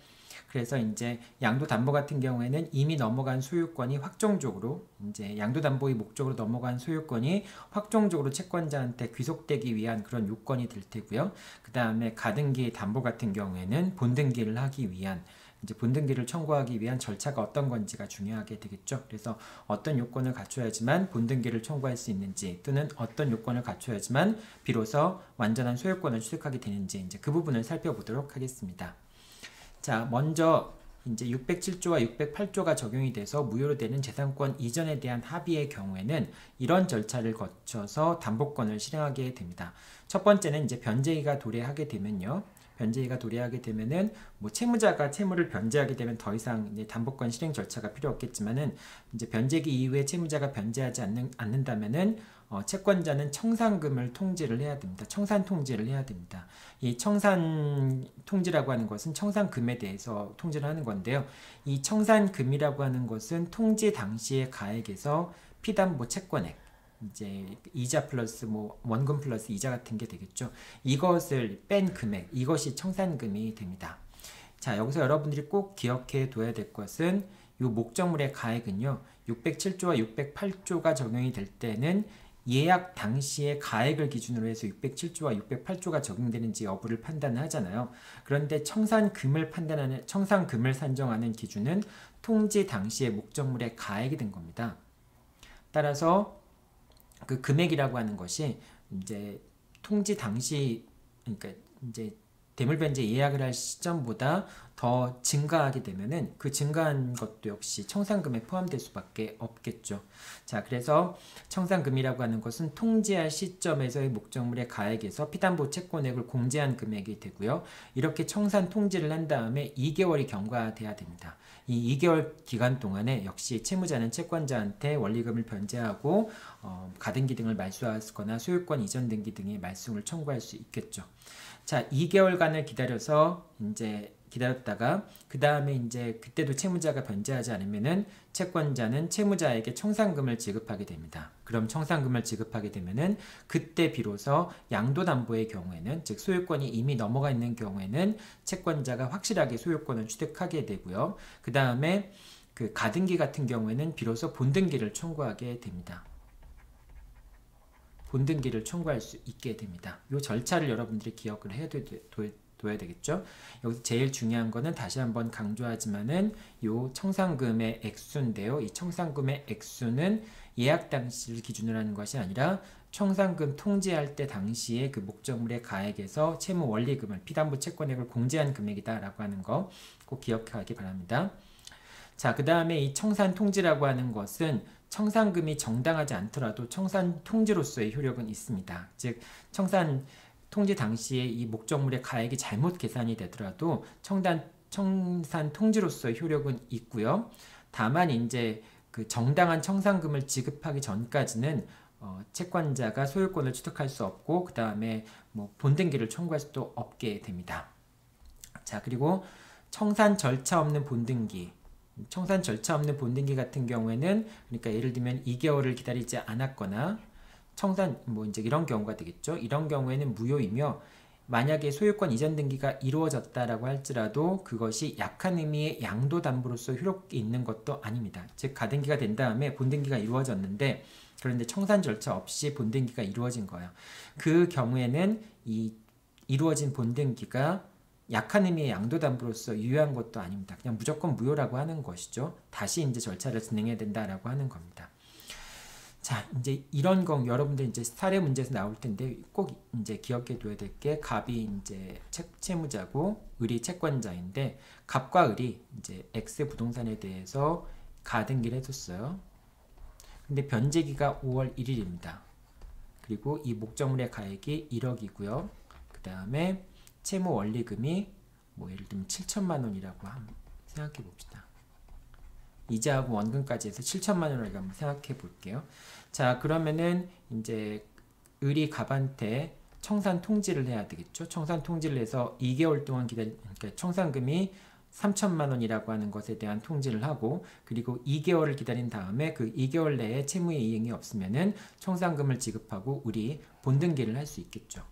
그래서 이제 양도담보 같은 경우에는 이미 넘어간 소유권이 확정적으로 이제 양도담보의 목적으로 넘어간 소유권이 확정적으로 채권자한테 귀속되기 위한 그런 요건이 될 테고요. 그 다음에 가등기 담보 같은 경우에는 본등기를 하기 위한 이제 본등기를 청구하기 위한 절차가 어떤 건지가 중요하게 되겠죠. 그래서 어떤 요건을 갖춰야지만 본등기를 청구할 수 있는지 또는 어떤 요건을 갖춰야지만 비로소 완전한 소유권을 취득하게 되는지 이제 그 부분을 살펴보도록 하겠습니다. 자, 먼저 이제 607조와 608조가 적용이 돼서 무효로 되는 재산권 이전에 대한 합의의 경우에는 이런 절차를 거쳐서 담보권을 실행하게 됩니다. 첫 번째는 이제 변제의가 도래하게 되면요. 변제의가 도래하게 되면은 뭐 채무자가 채무를 변제하게 되면 더 이상 이제 담보권 실행 절차가 필요 없겠지만은 이제 변제기 이후에 채무자가 변제하지 않는다면은 채권자는 청산금을 통지를 해야 됩니다. 청산 통지를 해야 됩니다. 이 청산 통지라고 하는 것은 청산금에 대해서 통지를 하는 건데요. 이 청산금이라고 하는 것은 통지 당시의 가액에서 피담보 채권액, 이제 이자 플러스 뭐 원금 플러스 이자 같은 게 되겠죠. 이것을 뺀 금액, 이것이 청산금이 됩니다. 자, 여기서 여러분들이 꼭 기억해 둬야 될 것은 이 목적물의 가액은요. 607조와 608조가 적용이 될 때는 예약 당시의 가액을 기준으로 해서 607조와 608조가 적용되는지 여부를 판단하잖아요. 그런데 청산금을 산정하는 기준은 통지 당시의 목적물의 가액이 된 겁니다. 따라서 그 금액이라고 하는 것이 이제 통지 당시, 그러니까 이제 대물변제 예약을 할 시점보다 더 증가하게 되면은 그 증가한 것도 역시 청산금에 포함될 수밖에 없겠죠. 자, 그래서 청산금이라고 하는 것은 통지할 시점에서의 목적물의 가액에서 피담보 채권액을 공제한 금액이 되고요. 이렇게 청산 통지를 한 다음에 2개월이 경과돼야 됩니다. 이 2개월 기간 동안에 역시 채무자는 채권자한테 원리금을 변제하고 가등기 등을 말소하거나 소유권 이전 등기 등의 말소를 청구할 수 있겠죠. 자, 2개월간을 기다려서 이제 기다렸다가 그 다음에 이제 그때도 채무자가 변제하지 않으면은 채권자는 채무자에게 청산금을 지급하게 됩니다. 그럼 청산금을 지급하게 되면은 그때 비로소 양도담보의 경우에는, 즉 소유권이 이미 넘어가 있는 경우에는 채권자가 확실하게 소유권을 취득하게 되고요. 그 다음에 그 가등기 같은 경우에는 비로소 본등기를 청구하게 됩니다. 본등기를 청구할 수 있게 됩니다. 이 절차를 여러분들이 기억을 해둬야 되겠죠. 여기서 제일 중요한 거는 다시 한번 강조하지만은 이 청산금의 액수인데요. 이 청산금의 액수는 예약 당시를 기준으로 하는 것이 아니라 청산금 통지할 때 당시에 그 목적물의 가액에서 채무 원리금을 피담보 채권액을 공제한 금액이다라고 하는 거 꼭 기억하기 바랍니다. 자, 그 다음에 이 청산 통지라고 하는 것은 청산금이 정당하지 않더라도 청산 통지로서의 효력은 있습니다. 즉 청산 통지 당시에 이 목적물의 가액이 잘못 계산이 되더라도 청산 통지로서의 효력은 있고요. 다만 이제 그 정당한 청산금을 지급하기 전까지는 채권자가 소유권을 취득할 수 없고 그 다음에 뭐 본등기를 청구할 수도 없게 됩니다. 자, 그리고 청산 절차 없는 본등기 같은 경우에는 그러니까 예를 들면 2개월을 기다리지 않았거나 청산 뭐 이제 이런 경우가 되겠죠. 이런 경우에는 무효이며 만약에 소유권 이전 등기가 이루어졌다라고 할지라도 그것이 약한 의미의 양도담보로서 효력이 있는 것도 아닙니다. 즉 가등기가 된 다음에 본등기가 이루어졌는데 그런데 청산 절차 없이 본등기가 이루어진 거예요. 그 경우에는 이 이루어진 본등기가 약한 의미의 양도담보로서 유효한 것도 아닙니다. 그냥 무조건 무효라고 하는 것이죠. 다시 이제 절차를 진행해야 된다라고 하는 겁니다. 자, 이제 이런 거 여러분들 이제 사례 문제에서 나올 텐데 꼭 이제 기억해 둬야 될 게 갑이 이제 채무자고 을이 채권자인데 갑과 을이 이제 X 부동산에 대해서 가등기를 해줬어요. 근데 변제기가 5월 1일입니다. 그리고 이 목적물의 가액이 1억이고요. 그 다음에 채무 원리금이 뭐 예를 들면 7천만 원이라고 생각해 봅시다. 이자하고 원금까지 해서 7천만 원을 한번 생각해 볼게요. 자, 그러면은 이제 을이 갑한테 청산 통지를 해야 되겠죠. 청산 통지를 해서 2개월 동안 그러니까 청산금이 3천만 원이라고 하는 것에 대한 통지를 하고 그리고 2개월을 기다린 다음에 그 2개월 내에 채무의 이행이 없으면은 청산금을 지급하고 을이 본등기를 할 수 있겠죠.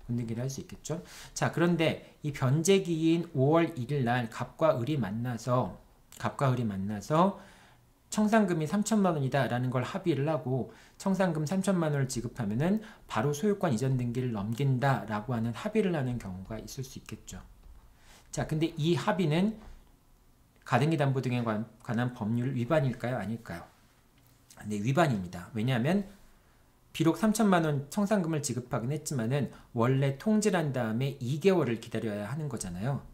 본등기를 할 수 있겠죠. 자, 그런데 이 변제기인 5월 1일 날 갑과 을이 만나서 청산금이 3천만 원이다 라는 걸 합의를 하고 청산금 3천만 원을 지급하면은 바로 소유권 이전 등기를 넘긴다 라고 하는 합의를 하는 경우가 있을 수 있겠죠. 자, 근데 이 합의는 가등기 담보 등에 관한 법률 위반일까요? 아닐까요? 네, 위반입니다. 왜냐하면 비록 3천만 원 청산금을 지급하긴 했지만은 원래 통지를 한 다음에 2개월을 기다려야 하는 거잖아요.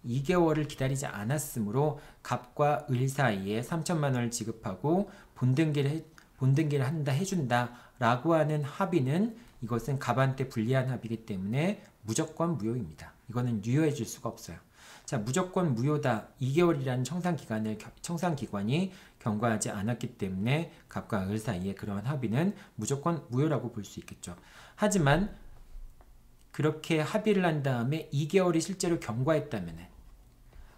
2개월을 기다리지 않았으므로 갑과 을 사이에 3천만 원을 지급하고 본등기를 한다 해준다 라고 하는 합의는 이것은 갑한테 불리한 합의이기 때문에 무조건 무효입니다. 이거는 유효해 줄 수가 없어요. 자, 무조건 무효다. 2개월이라는 청산기관이 경과하지 않았기 때문에 갑과 을 사이에 그러한 합의는 무조건 무효라고 볼 수 있겠죠. 하지만 그렇게 합의를 한 다음에 2개월이 실제로 경과했다면은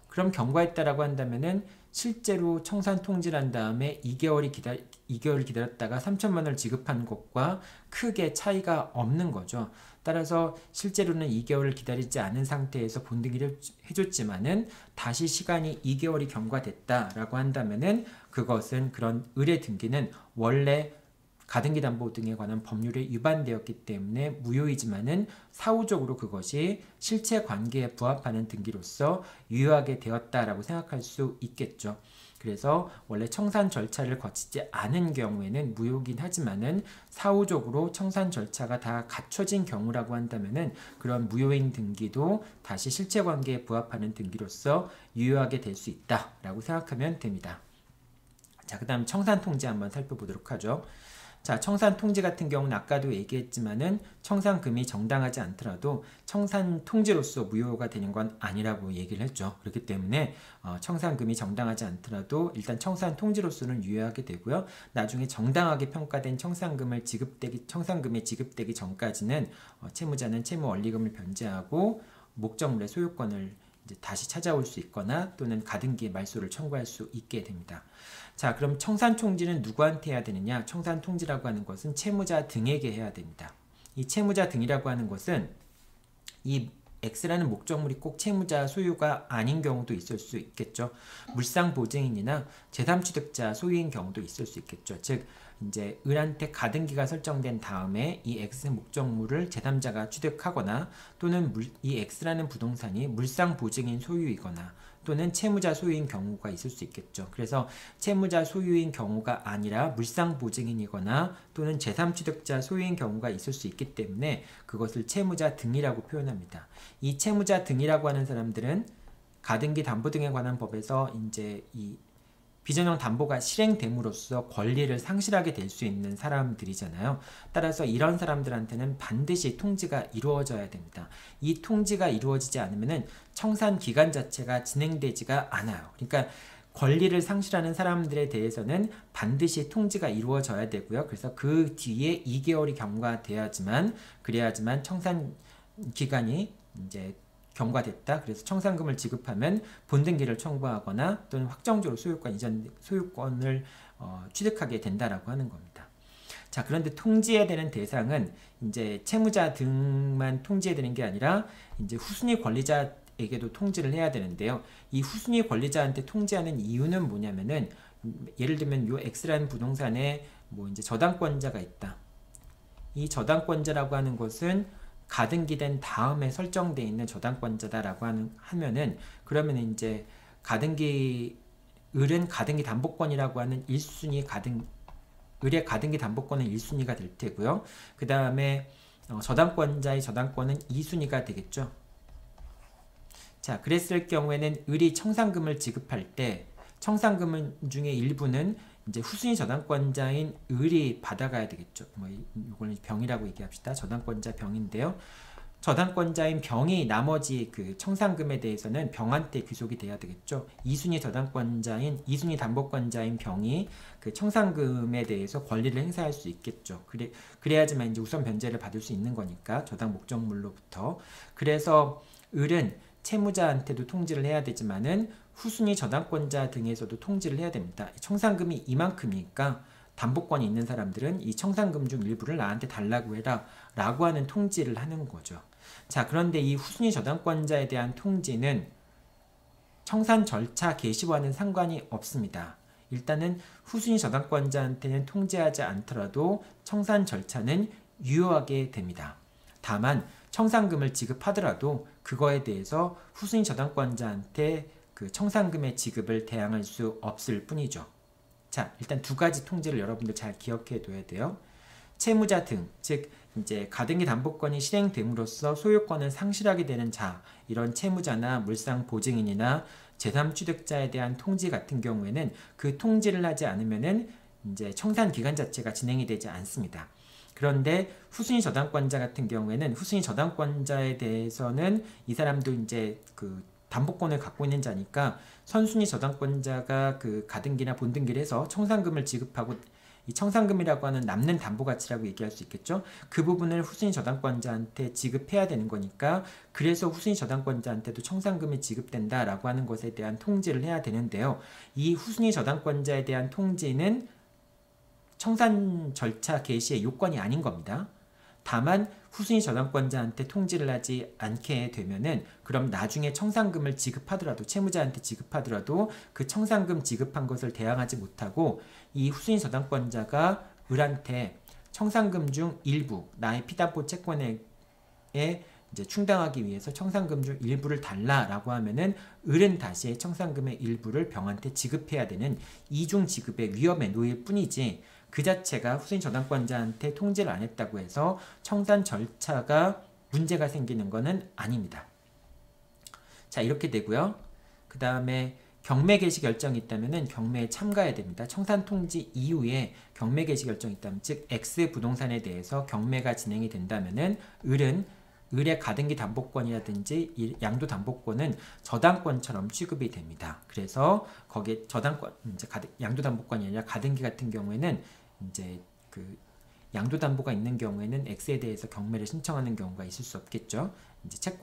그럼 경과했다라고 한다면은 실제로 청산 통지를 한 다음에 2개월을 기다렸다가 3천만 원을 지급한 것과 크게 차이가 없는 거죠. 따라서 실제로는 2개월을 기다리지 않은 상태에서 본등기를 해줬지만은 다시 시간이 2개월이 경과됐다라고 한다면은 그것은 그런 을의 등기는 원래 가등기 담보 등에 관한 법률에 위반되었기 때문에 무효이지만은 사후적으로 그것이 실체 관계에 부합하는 등기로서 유효하게 되었다라고 생각할 수 있겠죠. 그래서 원래 청산 절차를 거치지 않은 경우에는 무효긴 하지만은 사후적으로 청산 절차가 다 갖춰진 경우라고 한다면은 그런 무효인 등기도 다시 실체 관계에 부합하는 등기로서 유효하게 될 수 있다라고 생각하면 됩니다. 자, 그 다음 청산 통지 한번 살펴보도록 하죠. 자, 청산 통지 같은 경우는 아까도 얘기했지만은 청산금이 정당하지 않더라도 청산 통지로서 무효가 되는 건 아니라고 얘기를 했죠. 그렇기 때문에 청산금이 정당하지 않더라도 일단 청산 통지로서는 유효하게 되고요. 나중에 정당하게 평가된 청산금이 지급되기 전까지는 채무자는 채무 원리금을 변제하고 목적물의 소유권을 이제 다시 찾아올 수 있거나 또는 가등기의 말소를 청구할 수 있게 됩니다. 자, 그럼 청산 통지는 누구한테 해야 되느냐? 청산 통지라고 하는 것은 채무자 등에게 해야 됩니다. 이 채무자 등이라고 하는 것은 이 X라는 목적물이 꼭 채무자 소유가 아닌 경우도 있을 수 있겠죠. 물상 보증인이나 제3취득자 소유인 경우도 있을 수 있겠죠. 즉 이제 을한테 가등기가 설정된 다음에 이 X 목적물을 제3자가 취득하거나 또는 이 X라는 부동산이 물상 보증인 소유이거나 또는 채무자 소유인 경우가 있을 수 있겠죠. 그래서 채무자 소유인 경우가 아니라 물상 보증인이거나 또는 제3취득자 소유인 경우가 있을 수 있기 때문에 그것을 채무자 등이라고 표현합니다. 이 채무자 등이라고 하는 사람들은 가등기 담보 등에 관한 법에서 이제 이 비전형 담보가 실행됨으로써 권리를 상실하게 될 수 있는 사람들이잖아요. 따라서 이런 사람들한테는 반드시 통지가 이루어져야 됩니다. 이 통지가 이루어지지 않으면 청산 기간 자체가 진행되지가 않아요. 그러니까 권리를 상실하는 사람들에 대해서는 반드시 통지가 이루어져야 되고요. 그래서 그 뒤에 2개월이 경과돼야지만 그래야지만 청산 기간이 이제 경과됐다. 그래서 청산금을 지급하면 본등기를 청구하거나 또는 확정적으로 소유권 이전 소유권을 취득하게 된다라고 하는 겁니다. 자, 그런데 통지해야 되는 대상은 이제 채무자 등만 통지해야 되는 게 아니라 이제 후순위 권리자에게도 통지를 해야 되는데요. 이 후순위 권리자한테 통지하는 이유는 뭐냐면은 예를 들면 요 X라는 부동산에 뭐 이제 저당권자가 있다. 이 저당권자라고 하는 것은 가등기된 다음에 설정되어 있는 저당권자다라고 하면은 그러면 이제 을은 가등기 담보권이라고 하는 1순위 을의 가등기 담보권은 1순위가 될 테고요. 그 다음에 저당권자의 저당권은 2순위가 되겠죠. 자, 그랬을 경우에는 을이 청산금을 지급할 때 청산금 중에 일부는 이제 후순위 저당권자인 을이 받아가야 되겠죠. 뭐 이걸 병이라고 얘기합시다. 저당권자 병인데요. 저당권자인 병이 나머지 그 청산금에 대해서는 병한테 귀속이 돼야 되겠죠. 2순위 저당권자인 2순위 담보권자인 병이 그 청산금에 대해서 권리를 행사할 수 있겠죠. 그래야지만 이제 우선 변제를 받을 수 있는 거니까 저당 목적물로부터. 그래서 을은 채무자한테도 통지를 해야 되지만은 후순위 저당권자 등에서도 통지를 해야 됩니다. 청산금이 이만큼이니까 담보권이 있는 사람들은 이 청산금 중 일부를 나한테 달라고 해라 라고 하는 통지를 하는 거죠. 자, 그런데 이 후순위 저당권자에 대한 통지는 청산 절차 개시와는 상관이 없습니다. 일단은 후순위 저당권자한테는 통지하지 않더라도 청산 절차는 유효하게 됩니다. 다만 청산금을 지급하더라도 그거에 대해서 후순위 저당권자한테 그 청산금의 지급을 대항할 수 없을 뿐이죠. 자, 일단 두 가지 통지를 여러분들 잘 기억해 둬야 돼요. 채무자 등, 즉 이제 가등기 담보권이 실행됨으로써 소유권을 상실하게 되는 자, 이런 채무자나 물상 보증인이나 제3취득자에 대한 통지 같은 경우에는 그 통지를 하지 않으면은 이제 청산 기간 자체가 진행이 되지 않습니다. 그런데 후순위 저당권자 같은 경우에는 후순위 저당권자에 대해서는 이 사람도 이제 그 담보권을 갖고 있는 자니까 선순위 저당권자가 그 가등기나 본등기를 해서 청산금을 지급하고 이 청산금이라고 하는 남는 담보가치라고 얘기할 수 있겠죠. 그 부분을 후순위 저당권자한테 지급해야 되는 거니까 그래서 후순위 저당권자한테도 청산금이 지급된다라고 하는 것에 대한 통지를 해야 되는데요. 이 후순위 저당권자에 대한 통지는 청산 절차 개시의 요건이 아닌 겁니다. 다만 후순위 저당권자한테 통지를 하지 않게 되면은 그럼 나중에 청산금을 지급하더라도 채무자한테 지급하더라도 그 청산금 지급한 것을 대항하지 못하고 이 후순위 저당권자가 을한테 청산금 중 일부 나의 피담보 채권에 이제 충당하기 위해서 청산금 중 일부를 달라라고 하면은 을은 다시 청산금의 일부를 병한테 지급해야 되는 이중 지급의 위험에 놓일 뿐이지 그 자체가 후순위 저당권자한테 통지를 안 했다고 해서 청산 절차가 문제가 생기는 것은 아닙니다. 자, 이렇게 되고요. 그 다음에 경매 개시 결정이 있다면 경매에 참가해야 됩니다. 청산 통지 이후에 경매 개시 결정이 있다면 즉 X 부동산에 대해서 경매가 진행이 된다면 을의 가등기 담보권이라든지 양도 담보권은 저당권처럼 취급이 됩니다. 그래서 거기에 저당권, 이제 양도 담보권이 아니라 가등기 같은 경우에는 이제 그 양도 담보가 있는 경우에는 X에 대해서 경매를 신청하는 경우가 있을 수 없겠죠. 이제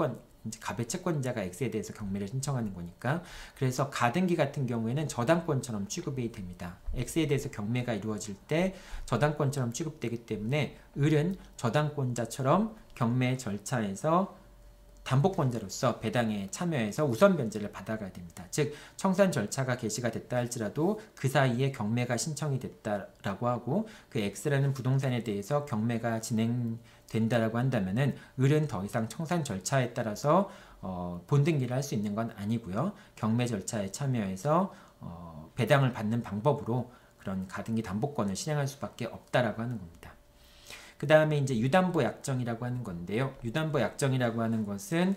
갑의 채권자가 X에 대해서 경매를 신청하는 거니까. 그래서 가등기 같은 경우에는 저당권처럼 취급이 됩니다. X에 대해서 경매가 이루어질 때 저당권처럼 취급되기 때문에 을은 저당권자처럼 경매 절차에서 담보권자로서 배당에 참여해서 우선 변제를 받아가야 됩니다. 즉 청산 절차가 개시가 됐다 할지라도 그 사이에 경매가 신청이 됐다라고 하고 그 X라는 부동산에 대해서 경매가 진행된다라고 한다면은 을은 더 이상 청산 절차에 따라서 본등기를 할 수 있는 건 아니고요. 경매 절차에 참여해서 배당을 받는 방법으로 그런 가등기 담보권을 실행할 수밖에 없다라고 하는 겁니다. 그 다음에 이제 유담보 약정이라고 하는 건데요. 유담보 약정이라고 하는 것은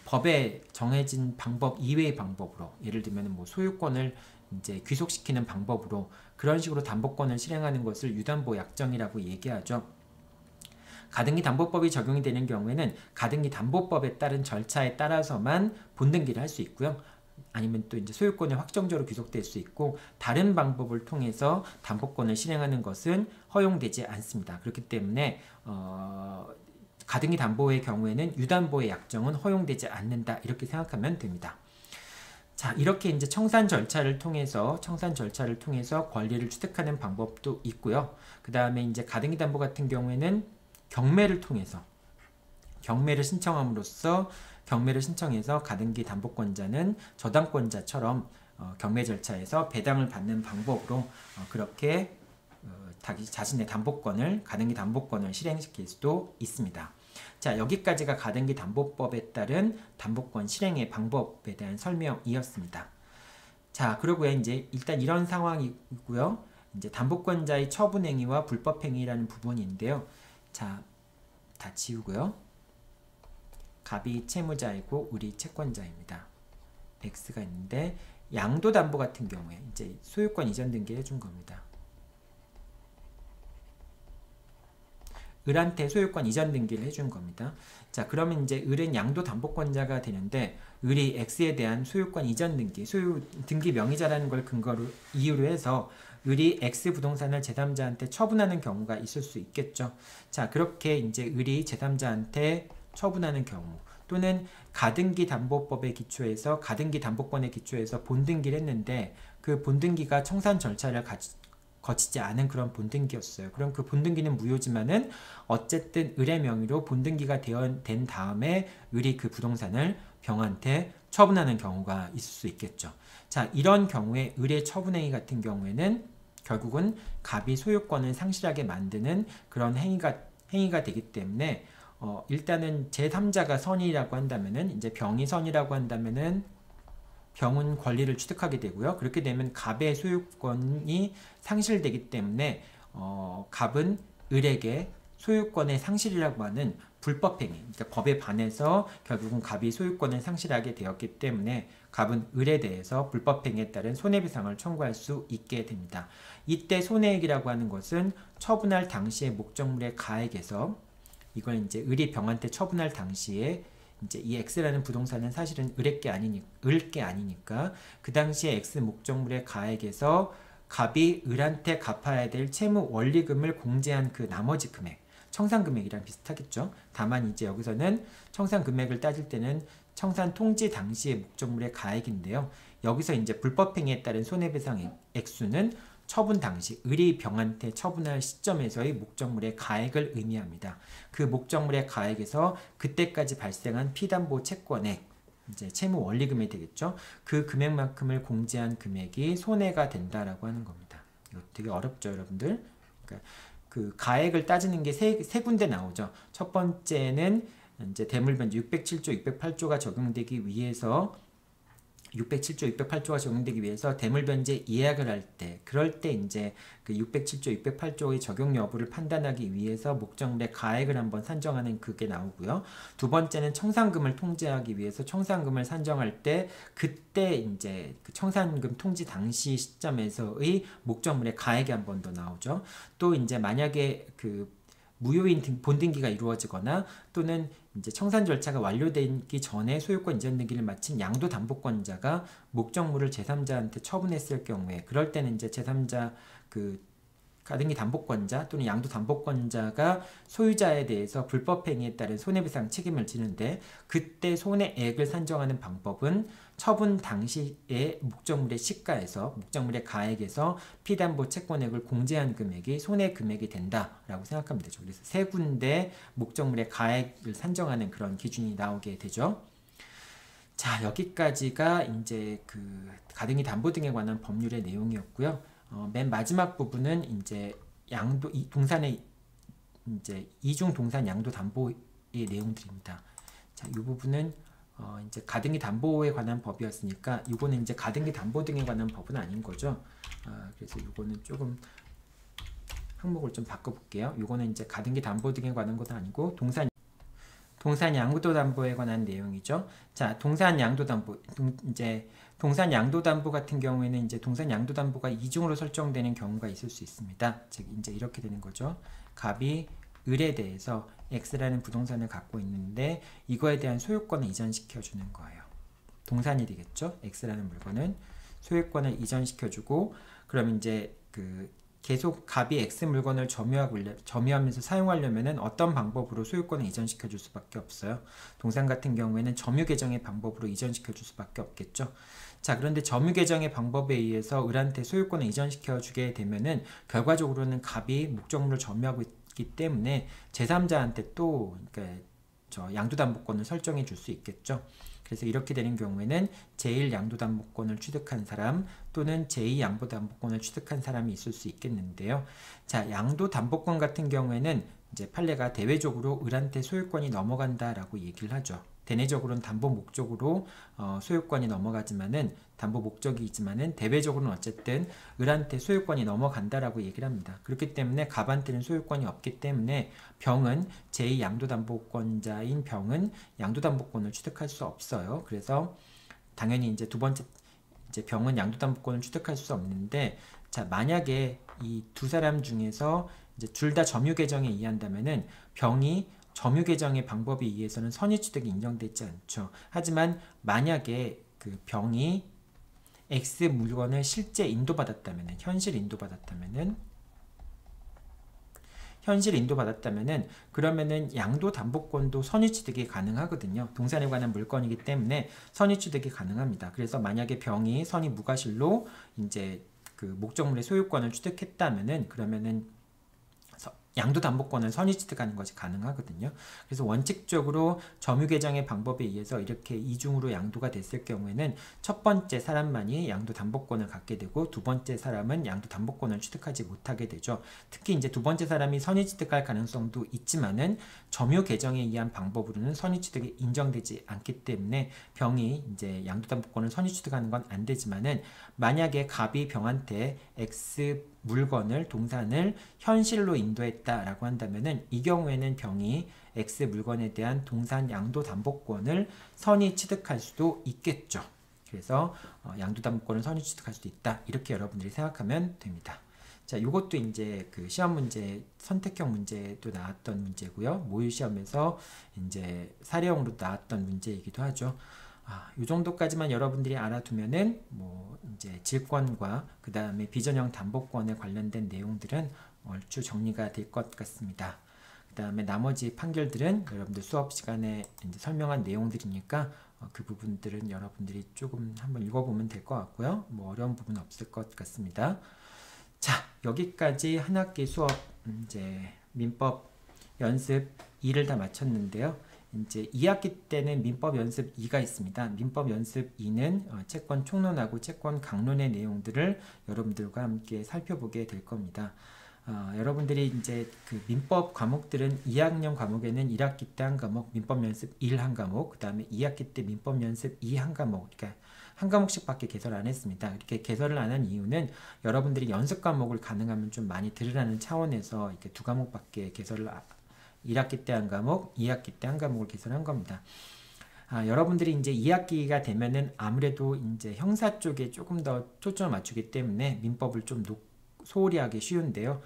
법에 정해진 방법 이외의 방법으로, 예를 들면 뭐 소유권을 이제 귀속시키는 방법으로 그런 식으로 담보권을 실행하는 것을 유담보 약정이라고 얘기하죠. 가등기 담보법이 적용이 되는 경우에는 가등기 담보법에 따른 절차에 따라서만 본등기를 할 수 있고요. 아니면 또 이제 소유권이 확정적으로 귀속될 수 있고, 다른 방법을 통해서 담보권을 실행하는 것은 허용되지 않습니다. 그렇기 때문에 가등기 담보의 경우에는 유담보의 약정은 허용되지 않는다, 이렇게 생각하면 됩니다. 자, 이렇게 이제 청산 절차를 통해서 권리를 취득하는 방법도 있고요. 그 다음에 이제 가등기 담보 같은 경우에는 경매를 통해서 경매를 신청해서 가등기 담보권자는 저당권자처럼 경매 절차에서 배당을 받는 방법으로 그렇게 자신의 가등기 담보권을 실행시킬 수도 있습니다. 자, 여기까지가 가등기 담보법에 따른 담보권 실행의 방법에 대한 설명이었습니다. 자, 그러고요, 이제 일단 이런 상황이고요. 이제 담보권자의 처분행위와 불법행위라는 부분인데요. 자, 다 지우고요. 갑이 채무자이고 을이 채권자입니다. X가 있는데, 양도담보 같은 경우에 이제 소유권 이전 등기 해준 겁니다. 을한테 소유권 이전 등기를 해준 겁니다. 자, 그러면 이제 을은 양도담보권자가 되는데, 을이 X에 대한 소유권 이전 등기, 소유 등기 명의자라는 걸 이유로 해서 을이 X 부동산을 제3자한테 처분하는 경우가 있을 수 있겠죠. 자, 그렇게 이제 을이 제3자한테 처분하는 경우, 또는 가등기 담보법에 기초해서 가등기 담보권에 기초해서 본등기를 했는데 그 본등기가 청산 절차를 거치지 않은 그런 본등기였어요. 그럼 그 본등기는 무효지만은 어쨌든 을의 명의로 본등기가 된 다음에 을이 그 부동산을 병한테 처분하는 경우가 있을 수 있겠죠. 자, 이런 경우에 을의 처분행위 같은 경우에는 결국은 갑이 소유권을 상실하게 만드는 그런 행위가 되기 때문에 일단은 제3자가 선이라고 한다면은, 이제 병이 선이라고 한다면은 병은 권리를 취득하게 되고요. 그렇게 되면 갑의 소유권이 상실되기 때문에 갑은 을에게 소유권의 상실이라고 하는 불법행위, 그러니까 법에 반해서 결국은 갑이 소유권을 상실하게 되었기 때문에 갑은 을에 대해서 불법행위에 따른 손해배상을 청구할 수 있게 됩니다. 이때 손해액이라고 하는 것은 처분할 당시의 목적물의 가액에서, 이걸 이제 을이 병한테 처분할 당시에 이제 이 X라는 부동산은 사실은 을게 아니니까 그 당시에 X 목적물의 가액에서 갑이 을한테 갚아야 될 채무 원리금을 공제한 그 나머지 금액, 청산금액이랑 비슷하겠죠. 다만 이제 여기서는 청산금액을 따질 때는 청산 통지 당시의 목적물의 가액인데요. 여기서 이제 불법행위에 따른 손해배상 액수는 처분 당시 을이 병한테 처분할 시점에서의 목적물의 가액을 의미합니다. 그 목적물의 가액에서 그때까지 발생한 피담보 채권액, 이제 채무 원리금이 되겠죠. 그 금액만큼을 공제한 금액이 손해가 된다라고 하는 겁니다. 이거 되게 어렵죠, 여러분들. 그러니까 그 가액을 따지는 게 세 군데 나오죠. 첫 번째는 이제 대물변제 607조, 608조가 적용되기 위해서 607조, 608조가 적용되기 위해서 대물변제 예약을 할 때, 그럴 때 이제 그 607조, 608조의 적용 여부를 판단하기 위해서 목적물의 가액을 한번 산정하는 그게 나오고요. 두 번째는 청산금을 통제하기 위해서 청산금을 산정할 때 그때 이제 그 청산금 통지 당시 시점에서의 목적물의 가액이 한 번 더 나오죠. 또 이제 만약에 그 무효인 본등기가 이루어지거나 또는 이제 청산 절차가 완료되기 전에 소유권 이전 등기를 마친 양도담보권자가 목적물을 제3자한테 처분했을 경우에, 그럴 때는 이제 제3자 그 가등기 담보권자 또는 양도담보권자가 소유자에 대해서 불법행위에 따른 손해배상 책임을 지는데, 그때 손해액을 산정하는 방법은 처분 당시의 목적물의 시가에서, 목적물의 가액에서 피담보 채권액을 공제한 금액이 손해 금액이 된다라고 생각하면 되죠. 그래서 세 군데 목적물의 가액을 산정하는 그런 기준이 나오게 되죠. 자, 여기까지가 이제 그 가등기 담보 등에 관한 법률의 내용이었고요. 맨 마지막 부분은 이제 동산의 이제 이중 동산 양도 담보의 내용들입니다. 자, 이 부분은 이제 가등기 담보에 관한 법이었으니까 이거는 이제 가등기 담보 등에 관한 법은 아닌 거죠. 그래서 이거는 조금 항목을 좀 바꿔볼게요. 이거는 이제 가등기 담보 등에 관한 것은 아니고 동산 양도담보에 관한 내용이죠. 자, 동산 양도담보 이제 동산 양도담보 같은 경우에는 이제 동산 양도담보가 이중으로 설정되는 경우가 있을 수 있습니다. 즉 이제 이렇게 되는 거죠. 갑이 을에 대해서 X라는 부동산을 갖고 있는데 이거에 대한 소유권을 이전시켜 주는 거예요. 동산이 되겠죠. X라는 물건은 소유권을 이전시켜주고, 그럼 이제 계속 갑이 X 물건을 점유하면서 사용하려면은 어떤 방법으로 소유권을 이전시켜 줄 수밖에 없어요. 동산 같은 경우에는 점유 계정의 방법으로 이전시켜 줄 수밖에 없겠죠. 자, 그런데 점유 계정의 방법에 의해서 을한테 소유권을 이전시켜 주게 되면은 결과적으로는 갑이 목적물을 점유하고 있기 때문에 제3자한테 또 그러니까 양도담보권을 설정해 줄 수 있겠죠. 그래서 이렇게 되는 경우에는 제1 양도담보권을 취득한 사람 또는 제2 양도담보권을 취득한 사람이 있을 수 있겠는데요. 자, 양도담보권 같은 경우에는 이제 판례가 대외적으로 을한테 소유권이 넘어간다라고 얘기를 하죠. 대내적으로는 담보 목적으로 소유권이 넘어가지만은 담보 목적이지만은 대외적으로는 어쨌든 을한테 소유권이 넘어간다라고 얘기를 합니다. 그렇기 때문에 갑한테는 소유권이 없기 때문에 병은 제2 양도담보권자인 병은 양도담보권을 취득할 수 없어요. 그래서 당연히 이제 두 번째 이제 병은 양도담보권을 취득할 수 없는데, 자, 만약에 이 두 사람 중에서 이제 둘 다 점유 계정에 의한다면은 병이 점유 계정의 방법에 의해서는 선의취득이 인정되지 않죠. 하지만 만약에 병이 X 물건을 실제 인도받았다면은 현실 인도받았다면은 그러면은 양도담보권도 선의취득이 가능하거든요. 동산에 관한 물건이기 때문에 선의취득이 가능합니다. 그래서 만약에 병이 선의 무과실로 이제 목적물의 소유권을 취득했다면은 그러면은 양도담보권은 선의취득하는 것이 가능하거든요. 그래서 원칙적으로 점유계정의 방법에 의해서 이렇게 이중으로 양도가 됐을 경우에는 첫 번째 사람만이 양도담보권을 갖게 되고 두 번째 사람은 양도담보권을 취득하지 못하게 되죠. 특히 이제 두 번째 사람이 선의취득할 가능성도 있지만은 점유계정에 의한 방법으로는 선의취득이 인정되지 않기 때문에 병이 이제 양도담보권을 선의취득하는 건 안 되지만은 만약에 갑이 병한테 X 물건을 동산을 현실로 인도했다라고 한다면은 이 경우에는 병이 X 물건에 대한 동산 양도담보권을 선의 취득할 수도 있겠죠. 그래서 양도담보권을 선의 취득할 수도 있다. 이렇게 여러분들이 생각하면 됩니다. 자, 이것도 이제 시험 문제 선택형 문제도 나왔던 문제고요. 모의 시험에서 이제 사례형으로 나왔던 문제이기도 하죠. 이 정도까지만 여러분들이 알아두면은 이제 질권과 그 다음에 비전형 담보권에 관련된 내용들은 얼추 정리가 될 것 같습니다. 그 다음에 나머지 판결들은 여러분들 수업 시간에 이제 설명한 내용들이니까 그 부분들은 여러분들이 조금 한번 읽어보면 될 것 같고요. 어려운 부분은 없을 것 같습니다. 자, 여기까지 한 학기 수업 이제 민법 연습 2를 다 마쳤는데요. 이제 2학기 때는 민법 연습 2가 있습니다. 민법 연습 2는 채권 총론하고 채권 강론의 내용들을 여러분들과 함께 살펴보게 될 겁니다. 여러분들이 이제 민법 과목들은 2학년 과목에는 1학기 때 한 과목, 민법 연습 1 한 과목, 그 다음에 2학기 때 민법 연습 2 한 과목, 그러니까 한 과목씩밖에 개설 안 했습니다. 이렇게 개설을 안 한 이유는 여러분들이 연습 과목을 가능하면 좀 많이 들으라는 차원에서 이렇게 두 과목밖에 개설을 1학기 때 한 과목, 2학기 때 한 과목을 개설한 겁니다. 여러분들이 이제 2학기가 되면은 아무래도 이제 형사 쪽에 조금 더 초점을 맞추기 때문에 민법을 좀 소홀히 하기 쉬운데요.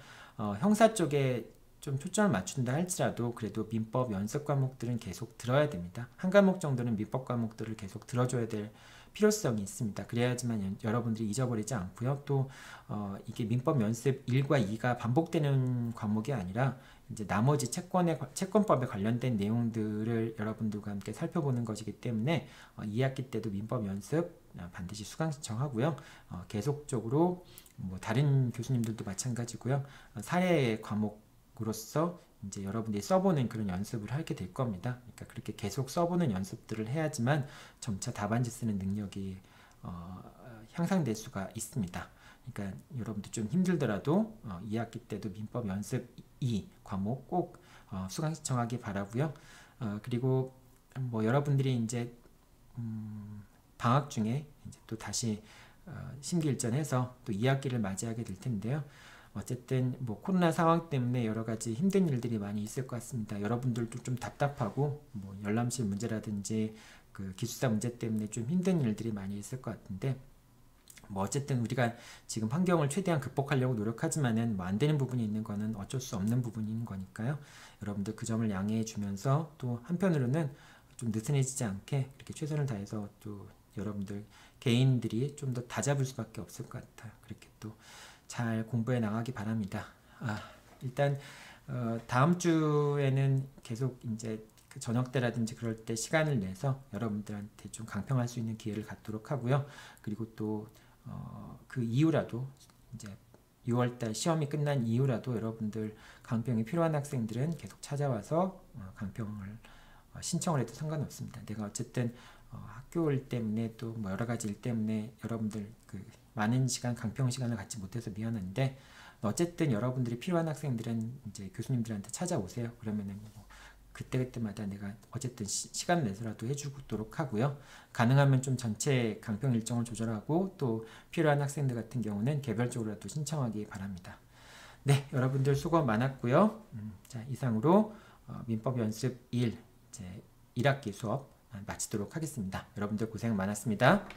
형사 쪽에 좀 초점을 맞춘다 할지라도 그래도 민법 연습 과목들은 계속 들어야 됩니다. 한 과목 정도는 민법 과목들을 계속 들어줘야 될 필요성이 있습니다. 그래야지만 여러분들이 잊어버리지 않고요. 또 이게 민법 연습 1과 2가 반복되는 과목이 아니라 이제 나머지 채권법에 관련된 내용들을 여러분들과 함께 살펴보는 것이기 때문에 2학기 때도 민법 연습 반드시 수강 신청하고요. 계속적으로 다른 교수님들도 마찬가지고요. 사례 과목으로서 이제 여러분들이 써보는 그런 연습을 하게 될 겁니다. 그러니까 그렇게 계속 써보는 연습들을 해야지만 점차 답안지 쓰는 능력이 향상될 수가 있습니다. 그러니까 여러분들 좀 힘들더라도 2학기 때도 민법 연습 2 과목 꼭 수강 신청하기 바라고요. 그리고 여러분들이 이제 방학 중에 이제 또 다시 심기일전해서 또 2학기를 맞이하게 될 텐데요. 어쨌든 뭐 코로나 상황 때문에 여러 가지 힘든 일들이 많이 있을 것 같습니다. 여러분들도 좀 답답하고 뭐 열람실 문제라든지 그 기숙사 문제 때문에 좀 힘든 일들이 많이 있을 것 같은데, 뭐 어쨌든 우리가 지금 환경을 최대한 극복하려고 노력하지만은 뭐 안 되는 부분이 있는 거는 어쩔 수 없는 부분인 거니까요. 여러분들 그 점을 양해해 주면서, 또 한편으로는 좀 느슨해지지 않게 이렇게 최선을 다해서 또 여러분들 개인들이 좀 더 다잡을 수밖에 없을 것 같아요. 그렇게 또 잘 공부해 나가기 바랍니다. 일단 다음 주에는 계속 이제 그 저녁 때라든지 그럴 때 시간을 내서 여러분들한테 좀 강평할 수 있는 기회를 갖도록 하고요. 그리고 또 그 이후라도 이제 6월달 시험이 끝난 이후라도 여러분들 강평이 필요한 학생들은 계속 찾아와서 강평을 신청을 해도 상관없습니다. 내가 어쨌든 학교 일 때문에 또 뭐 여러 가지 일 때문에 여러분들 그 많은 시간 강평 시간을 갖지 못해서 미안한데, 어쨌든 여러분들이 필요한 학생들은 이제 교수님들한테 찾아오세요. 그러면은 뭐 그때그때마다 내가 어쨌든 시간을 내서라도 해주도록 하고요. 가능하면 좀 전체 강평 일정을 조절하고 또 필요한 학생들 같은 경우는 개별적으로라도 신청하기 바랍니다. 네, 여러분들 수고 많았고요. 자, 이상으로 민법 연습 1 이제 1학기 수업 마치도록 하겠습니다. 여러분들 고생 많았습니다.